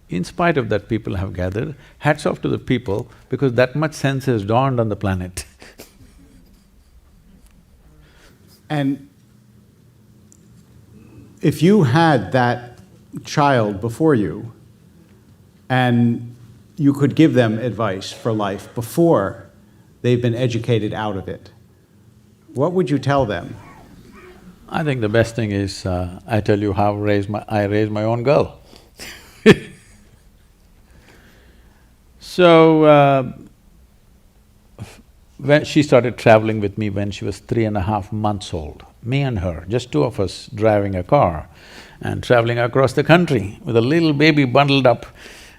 In spite of that, people have gathered. Hats off to the people, because that much sense has dawned on the planet. And if you had that child before you, and you could give them advice for life before they've been educated out of it, what would you tell them? I think the best thing is, I tell you how I raised my own girl. So, when she started traveling with me when she was 3.5 months old, me and her, just two of us driving a car and traveling across the country with a little baby bundled up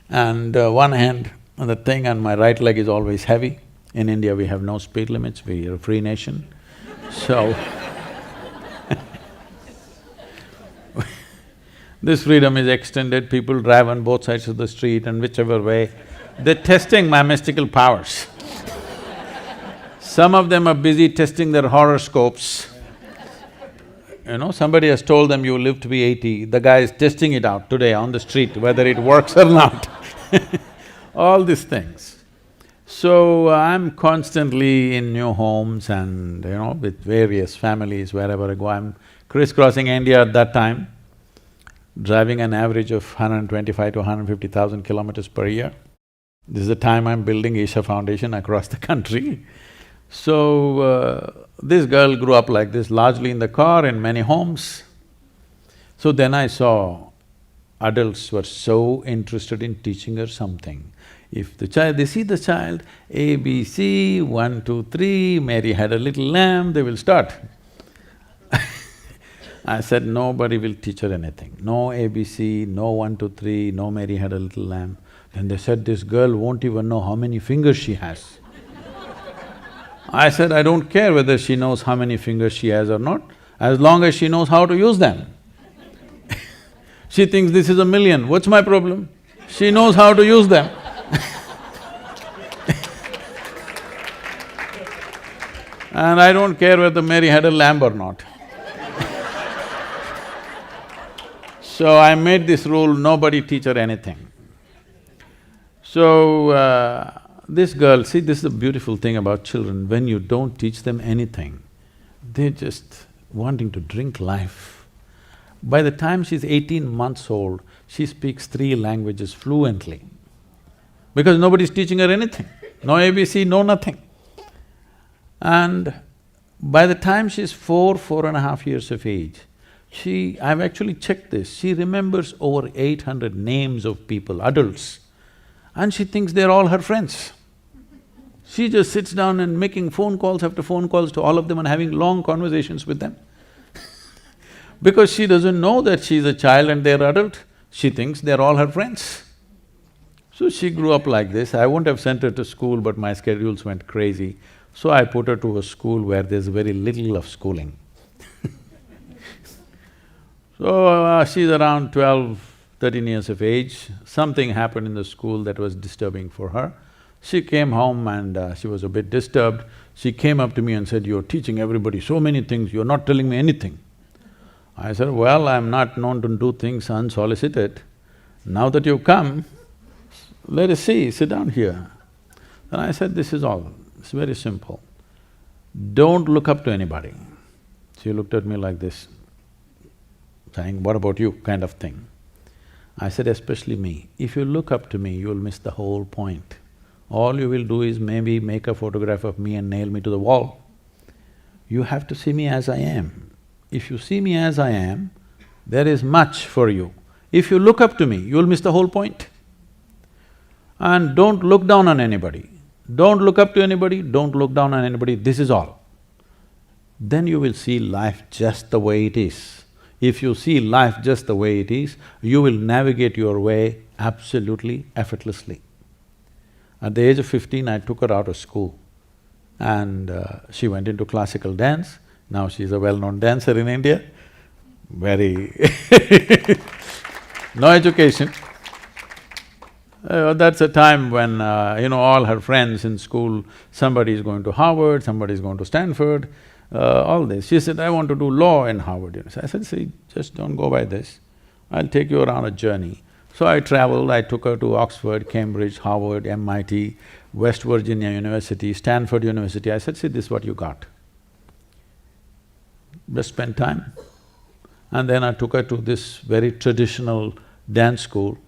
and one hand on the thing and my right leg is always heavy. In India, we have no speed limits, we are a free nation. So, this freedom is extended, people drive on both sides of the street and whichever way, they're testing my mystical powers. Some of them are busy testing their horoscopes. You know, somebody has told them you will live to be 80, the guy is testing it out today on the street, whether it works or not. All these things. So, I'm constantly in new homes and, you know, with various families, wherever I go, I'm crisscrossing India at that time, driving an average of 125 to 150,000 kilometers per year. This is the time I'm building Isha Foundation across the country. So, this girl grew up like this, largely in the car, in many homes. So then I saw adults were so interested in teaching her something. If the child… they see the child, A, B, C, 1, 2, 3, Mary had a little lamb, they will start. I said, nobody will teach her anything. No ABC, no 1, 2, 3, no Mary had a little lamb. Then they said, this girl won't even know how many fingers she has. I said, I don't care whether she knows how many fingers she has or not, as long as she knows how to use them. She thinks this is a million, what's my problem? She knows how to use them. And I don't care whether Mary had a lamb or not. So I made this rule, nobody teach her anything. So, this girl, see, this is the beautiful thing about children, when you don't teach them anything, they're just wanting to drink life. By the time she's 18 months old, she speaks 3 languages fluently, because nobody's teaching her anything, no ABC, no nothing. And by the time she's 4.5 years of age, I've actually checked this, she remembers over 800 names of people, adults, and she thinks they're all her friends. She just sits down and making phone calls after phone calls to all of them and having long conversations with them. Because she doesn't know that she's a child and they're adult, she thinks they're all her friends. So she grew up like this. I wouldn't have sent her to school, but my schedules went crazy. So I put her to a school where there's very little of schooling. So, she's around 12, 13 years of age. Something happened in the school that was disturbing for her. She came home and she was a bit disturbed. She came up to me and said, you're teaching everybody so many things, you're not telling me anything. I said, well, I'm not known to do things unsolicited. Now that you've come, let us see, sit down here. Then I said, this is all, it's very simple. Don't look up to anybody. She looked at me like this, saying, what about you, kind of thing. I said, especially me. If you look up to me, you'll miss the whole point. All you will do is maybe make a photograph of me and nail me to the wall. You have to see me as I am. If you see me as I am, there is much for you. If you look up to me, you'll miss the whole point. And don't look down on anybody. Don't look up to anybody, don't look down on anybody, this is all. Then you will see life just the way it is. If you see life just the way it is, you will navigate your way absolutely effortlessly. At the age of 15, I took her out of school and she went into classical dance. Now she's a well-known dancer in India, very no education. That's a time when, you know, all her friends in school, somebody is going to Harvard, somebody is going to Stanford, all this. She said, I want to do law in Harvard. I said, see, just don't go by this, I'll take you around a journey. So I traveled, I took her to Oxford, Cambridge, Harvard, MIT, West Virginia University, Stanford University. I said, see, this is what you got. Just spend time. And then I took her to this very traditional dance school.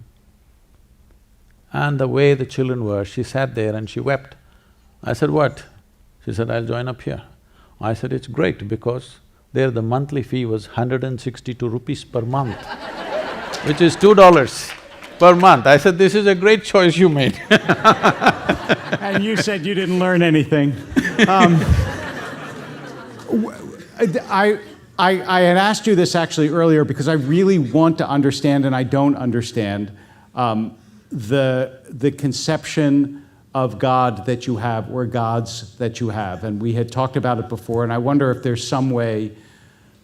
And the way the children were, she sat there and she wept. I said, what? She said, I'll join up here. I said, it's great because there the monthly fee was 162 rupees per month, which is $2. per month. I said, this is a great choice you made. And you said you didn't learn anything. I had asked you this actually earlier because I really want to understand, and I don't understand, the conception of God that you have, or gods that you have. And we had talked about it before, and I wonder if there's some way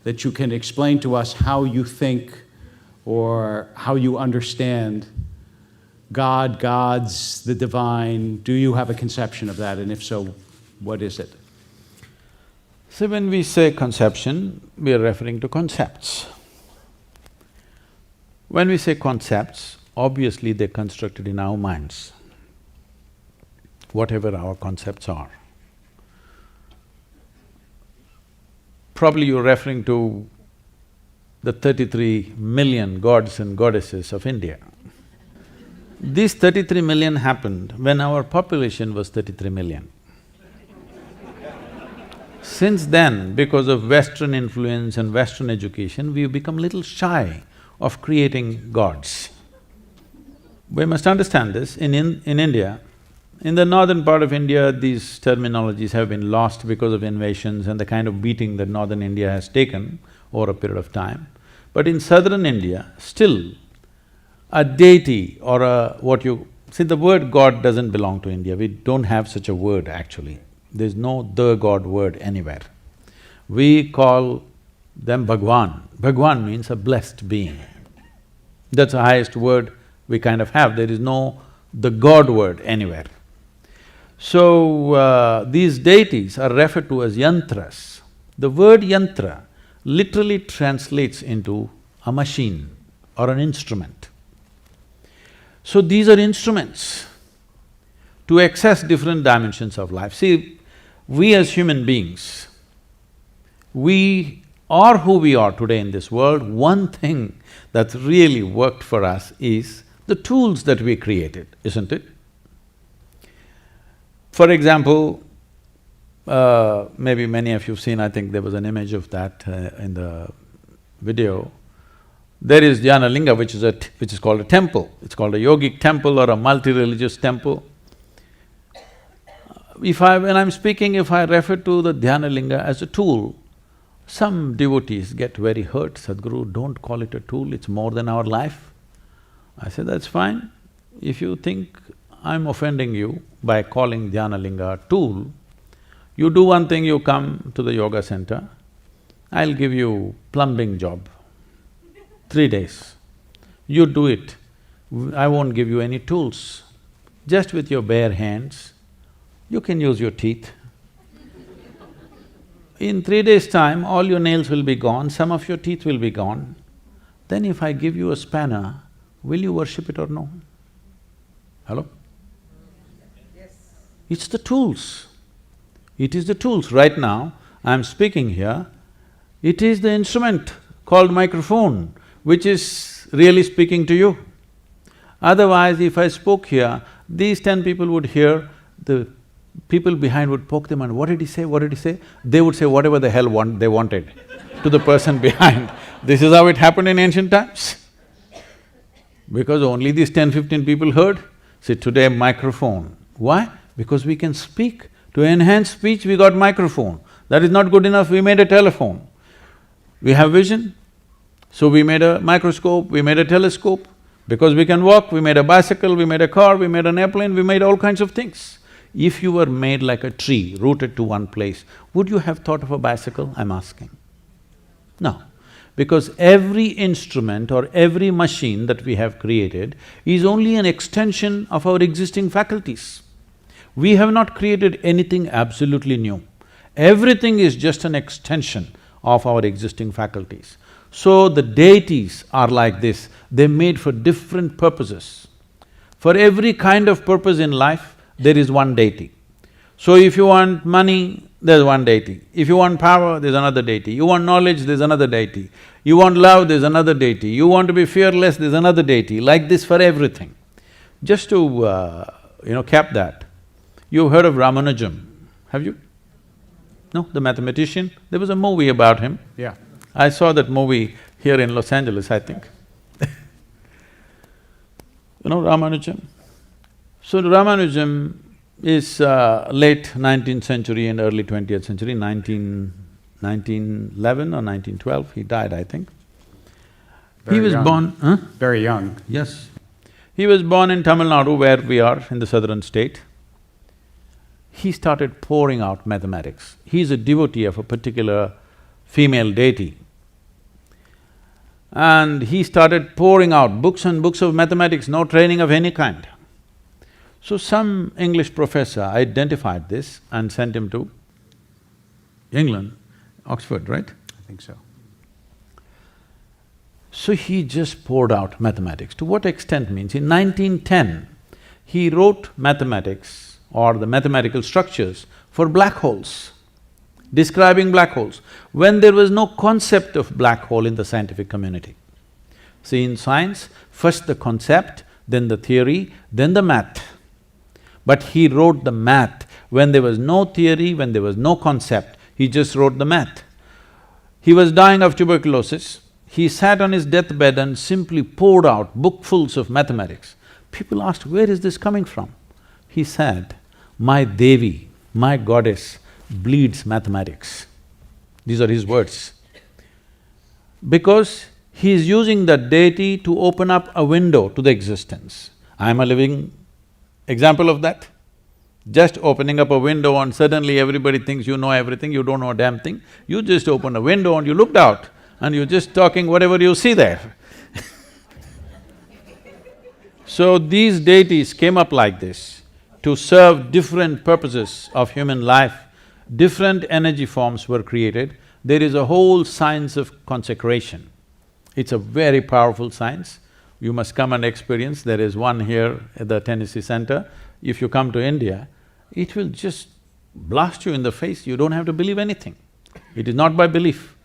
that you can explain to us how you think or how you understand God, gods, the divine. Do you have a conception of that? And if so, what is it? So when we say conception, we are referring to concepts. When we say concepts, obviously they're constructed in our minds, whatever our concepts are. Probably you're referring to the 33 million gods and goddesses of India. These 33 million happened when our population was 33 million. Since then, because of Western influence and Western education, we've become little shy of creating gods. We must understand this. In India, in the northern part of India, these terminologies have been lost because of invasions and the kind of beating that northern India has taken over a period of time. But in southern India, still a deity or see, the word God doesn't belong to India, we don't have such a word actually. There's no the God word anywhere. We call them Bhagwan. Bhagwan means a blessed being. That's the highest word we kind of have, there is no the God word anywhere. So, these deities are referred to as yantras. The word yantra literally translates into a machine or an instrument. So these are instruments to access different dimensions of life. See, we as human beings, we are who we are today in this world. One thing that's really worked for us is the tools that we created, isn't it? For example, maybe many of you've seen, I think there was an image of that in the video. There is Dhyana Linga, which is called a temple. It's called a yogic temple or a multi-religious temple. When I'm speaking, if I refer to the Dhyana Linga as a tool, some devotees get very hurt. Sadhguru, don't call it a tool, it's more than our life. I say, that's fine. If you think I'm offending you by calling Dhyana Linga a tool, you do one thing, you come to the yoga center, I'll give you plumbing job, 3 days. You do it, I won't give you any tools. Just with your bare hands, you can use your teeth. In 3 days' time, all your nails will be gone, some of your teeth will be gone. Then if I give you a spanner, will you worship it or no? Hello? Yes. It's the tools. It is the tools. Right now, I'm speaking here, it is the instrument called microphone which is really speaking to you. Otherwise, if I spoke here, these 10 people would hear, the people behind would poke them and what did he say, what did he say? They would say whatever the hell they wanted to the person behind. This is how it happened in ancient times. Because only these 10-15 people heard. See, today microphone. Why? Because we can speak. To enhance speech, we got microphone. That is not good enough, we made a telephone. We have vision, so we made a microscope, we made a telescope. Because we can walk, we made a bicycle, we made a car, we made an airplane, we made all kinds of things. If you were made like a tree, rooted to one place, would you have thought of a bicycle, I'm asking? No. Because every instrument or every machine that we have created is only an extension of our existing faculties. We have not created anything absolutely new. Everything is just an extension of our existing faculties. So the deities are like this, they're made for different purposes. For every kind of purpose in life, there is one deity. So if you want money, there's one deity. If you want power, there's another deity. You want knowledge, there's another deity. You want love, there's another deity. You want to be fearless, there's another deity. Like this for everything. Just to cap that, you've heard of Ramanujam, have you? No, the mathematician? There was a movie about him. Yeah. I saw that movie here in Los Angeles, I think. You know Ramanujam? So Ramanujam is late 19th century and early 20th century, 1911 or 1912, he died, I think. He was born… Very young. Yes. He was born in Tamil Nadu, where we are, in the southern state. He started pouring out mathematics. He's a devotee of a particular female deity. And he started pouring out books and books of mathematics, no training of any kind. So some English professor identified this and sent him to England, Oxford, right? I think so. So he just poured out mathematics. To what extent means, in 1910, he wrote mathematics or the mathematical structures for black holes, describing black holes, when there was no concept of black hole in the scientific community. See, in science, first the concept, then the theory, then the math. But he wrote the math when there was no theory, when there was no concept, he just wrote the math. He was dying of tuberculosis. He sat on his deathbed and simply poured out bookfuls of mathematics. People asked, where is this coming from? He said, my Devi, my goddess, bleeds mathematics. These are his words. Because he is using that deity to open up a window to the existence. I am a living example of that. Just opening up a window and suddenly everybody thinks you know everything, you don't know a damn thing. You just opened a window and you looked out and you're just talking whatever you see there. So these deities came up like this to serve different purposes of human life. Different energy forms were created. There is a whole science of consecration. It's a very powerful science. You must come and experience. There is one here at the Tennessee Center. If you come to India, it will just blast you in the face, you don't have to believe anything. It is not by belief.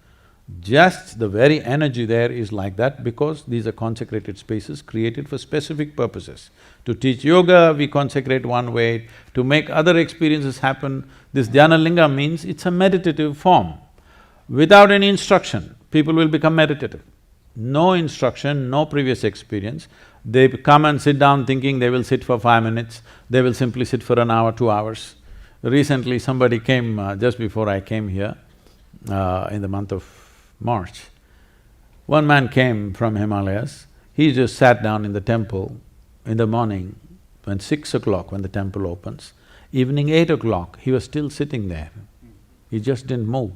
Just the very energy there is like that because these are consecrated spaces created for specific purposes. To teach yoga, we consecrate one way, to make other experiences happen. This dhyana linga means it's a meditative form. Without any instruction, people will become meditative. No instruction, no previous experience. They come and sit down thinking they will sit for 5 minutes, they will simply sit for an hour, 2 hours. Recently somebody came, just before I came here, in the month of March. One man came from Himalayas, he just sat down in the temple in the morning, when 6 o'clock when the temple opens, evening 8 o'clock, he was still sitting there. He just didn't move.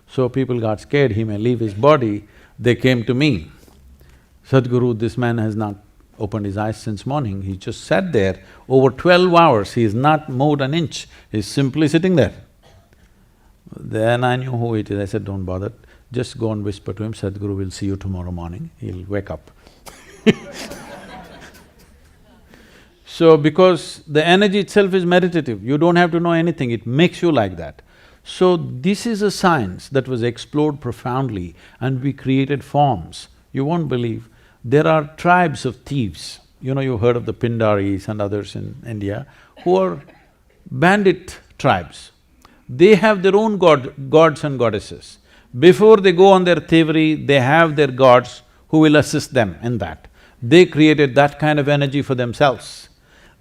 So people got scared, he may leave his body. They came to me, Sadhguru, this man has not opened his eyes since morning, he just sat there over 12 hours, he's not moved an inch, he's simply sitting there. Then I knew who it is, I said, don't bother, just go and whisper to him, Sadhguru will see you tomorrow morning, he'll wake up. So because the energy itself is meditative, you don't have to know anything, it makes you like that. So this is a science that was explored profoundly and we created forms. You won't believe, there are tribes of thieves. You know, you've heard of the Pindaris and others in India, who are bandit tribes. They have their own gods and goddesses. Before they go on their thievery, they have their gods who will assist them in that. They created that kind of energy for themselves.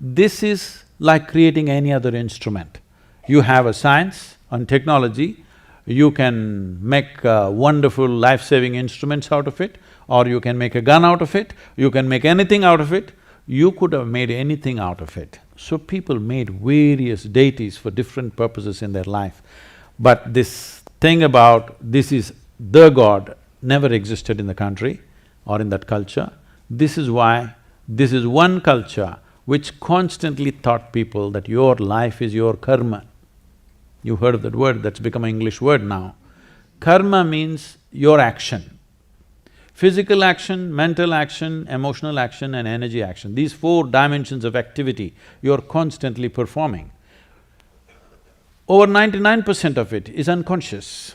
This is like creating any other instrument. You have a science and technology, you can make wonderful life-saving instruments out of it, or you can make a gun out of it, you can make anything out of it, you could have made anything out of it. So people made various deities for different purposes in their life. But this thing about this is the god never existed in the country or in that culture. This is why this is one culture which constantly taught people that your life is your karma. You've heard of that word, that's become an English word now. Karma means your action. Physical action, mental action, emotional action and energy action. These 4 dimensions of activity you're constantly performing. Over 99% of it is unconscious.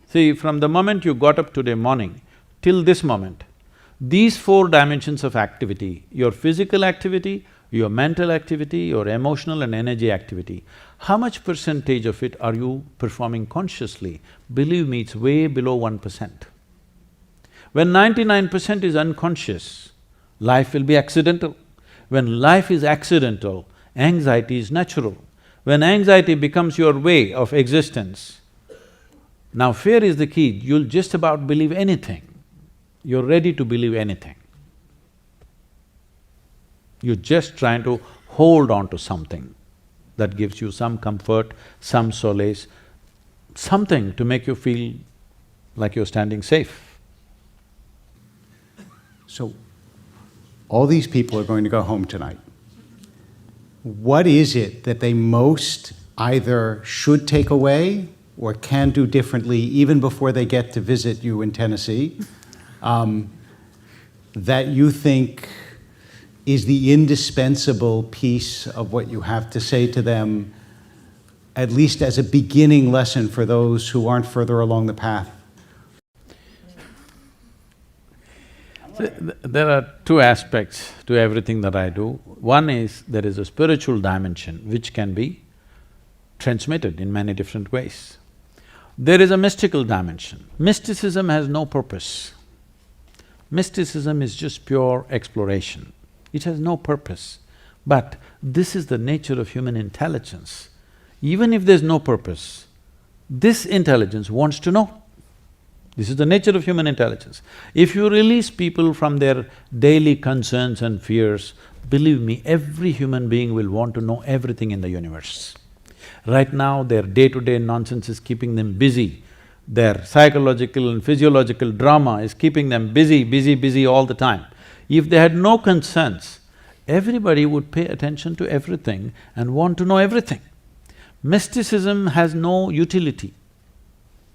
See, from the moment you got up today morning till this moment, these 4 dimensions of activity, your physical activity, your mental activity, your emotional and energy activity, how much percentage of it are you performing consciously? Believe me, it's way below 1%. When 99% is unconscious, life will be accidental. When life is accidental, anxiety is natural. When anxiety becomes your way of existence, now fear is the key, you'll just about believe anything. You're ready to believe anything. You're just trying to hold on to something that gives you some comfort, some solace, something to make you feel like you're standing safe. So, all these people are going to go home tonight. What is it that they most either should take away or can do differently even before they get to visit you in Tennessee, that you think is the indispensable piece of what you have to say to them, at least as a beginning lesson for those who aren't further along the path? There are two aspects to everything that I do. One is there is a spiritual dimension which can be transmitted in many different ways. There is a mystical dimension. Mysticism has no purpose. Mysticism is just pure exploration. It has no purpose. But this is the nature of human intelligence. Even if there's no purpose, this intelligence wants to know. This is the nature of human intelligence. If you release people from their daily concerns and fears, believe me, every human being will want to know everything in the universe. Right now, their day-to-day nonsense is keeping them busy. Their psychological and physiological drama is keeping them busy all the time. If they had no concerns, everybody would pay attention to everything and want to know everything. Mysticism has no utility.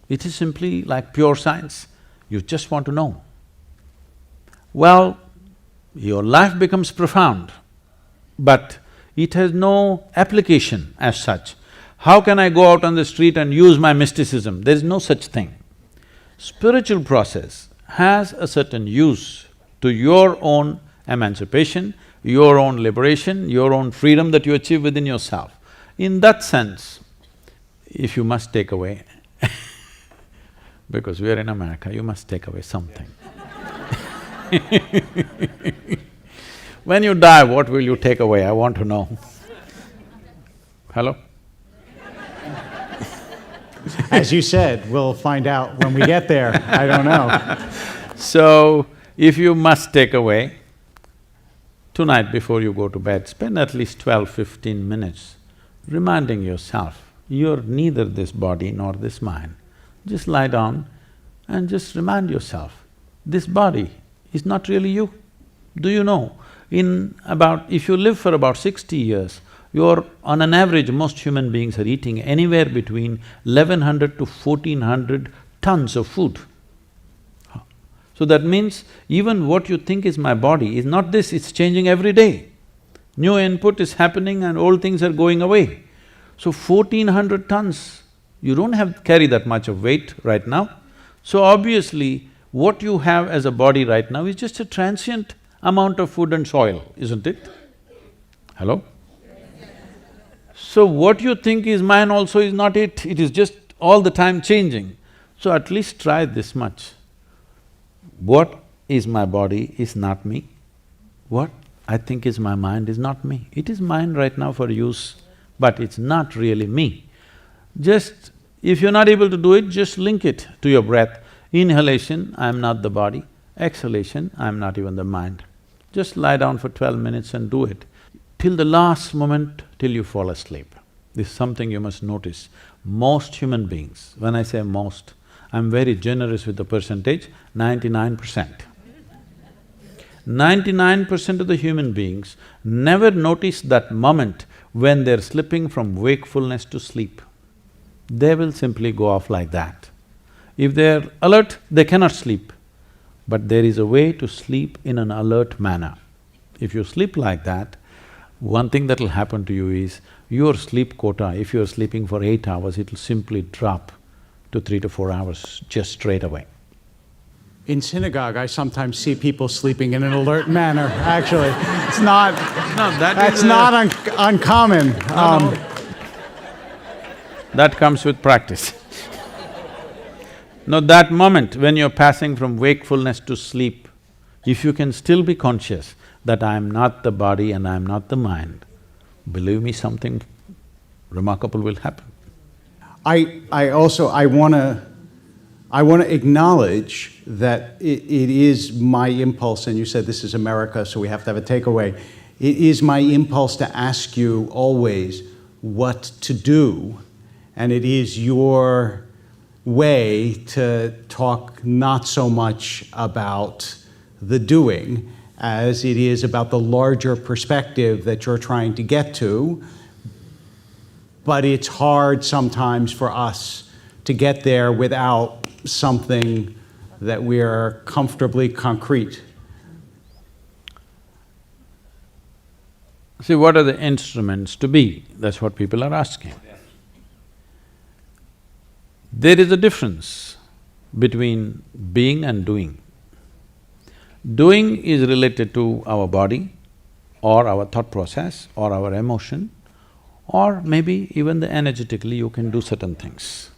It is simply like pure science, you just want to know. Well, your life becomes profound, but it has no application as such. How can I go out on the street and use my mysticism? There is no such thing. Spiritual process has a certain use to your own emancipation, your own liberation, your own freedom that you achieve within yourself. In that sense, if you must take away because we are in America, you must take away something. When you die, what will you take away? I want to know. Hello? As you said, we'll find out when we get there. I don't know. So, if you must take away, tonight before you go to bed, spend at least 12–15 minutes reminding yourself, you're neither this body nor this mind. Just lie down and just remind yourself, this body is not really you. Do you know, if you live for about 60 years, on an average, most human beings are eating anywhere between 1100 to 1400 tons of food. So that means even what you think is my body is not this, it's changing every day. New input is happening and old things are going away. So 1400 tons, you don't carry that much of weight right now. So obviously, what you have as a body right now is just a transient amount of food and soil, isn't it? Hello? So what you think is mine also is not it is just all the time changing. So at least try this much. What is my body is not me. What I think is my mind is not me. It is mine right now for use, but it's not really me. Just, if you're not able to do it, just link it to your breath. Inhalation, I'm not the body. Exhalation, I'm not even the mind. Just lie down for 12 minutes and do it, till the last moment, till you fall asleep. This is something you must notice. Most human beings, when I say most, I'm very generous with the percentage, 99%. 99% of the human beings never notice that moment when they're slipping from wakefulness to sleep. They will simply go off like that. If they're alert, they cannot sleep. But there is a way to sleep in an alert manner. If you sleep like that, one thing that'll happen to you is, your sleep quota, if you're sleeping for 8 hours, it'll simply drop to 3 to 4 hours just straight away. In synagogue, I sometimes see people sleeping in an alert manner, actually. It's not… No, that's not uncommon. No. That comes with practice. No, that moment when you're passing from wakefulness to sleep, if you can still be conscious, that I am not the body and I am not the mind, believe me, something remarkable will happen. I wanna acknowledge that it is my impulse, and you said this is America, so we have to have a takeaway. It is my impulse to ask you always what to do, and it is your way to talk not so much about the doing as it is about the larger perspective that you're trying to get to. But it's hard sometimes for us to get there without something that we are comfortably concrete. See, what are the instruments to be? That's what people are asking. There is a difference between being and doing. Doing is related to our body or our thought process or our emotion, or maybe even energetically you can do certain things.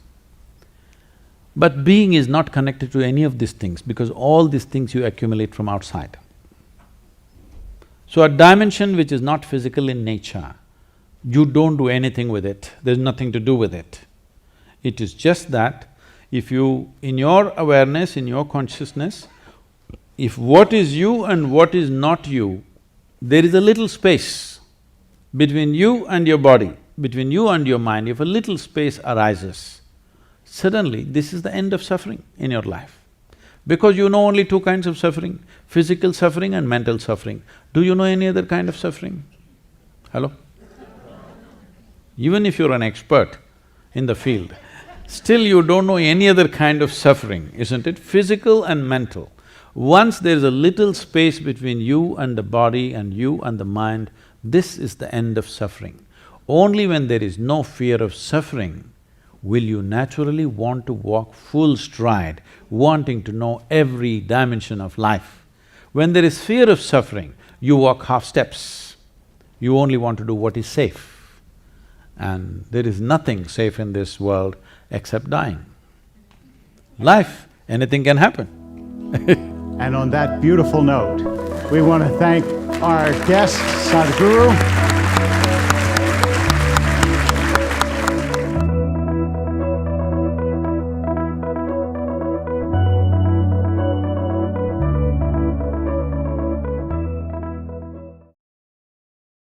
But being is not connected to any of these things because all these things you accumulate from outside. So a dimension which is not physical in nature, you don't do anything with it, there's nothing to do with it. It is just that if you… in your awareness, in your consciousness, if what is you and what is not you, there is a little space between you and your body, between you and your mind. If a little space arises, suddenly this is the end of suffering in your life. Because you know only two kinds of suffering, physical suffering and mental suffering. Do you know any other kind of suffering? Hello? Even if you're an expert in the field, still you don't know any other kind of suffering, isn't it? Physical and mental. Once there's a little space between you and the body and you and the mind, this is the end of suffering. Only when there is no fear of suffering will you naturally want to walk full stride, wanting to know every dimension of life. When there is fear of suffering, you walk half steps. You only want to do what is safe. And there is nothing safe in this world except dying. Life, anything can happen. And on that beautiful note, we want to thank our guest, Sadhguru.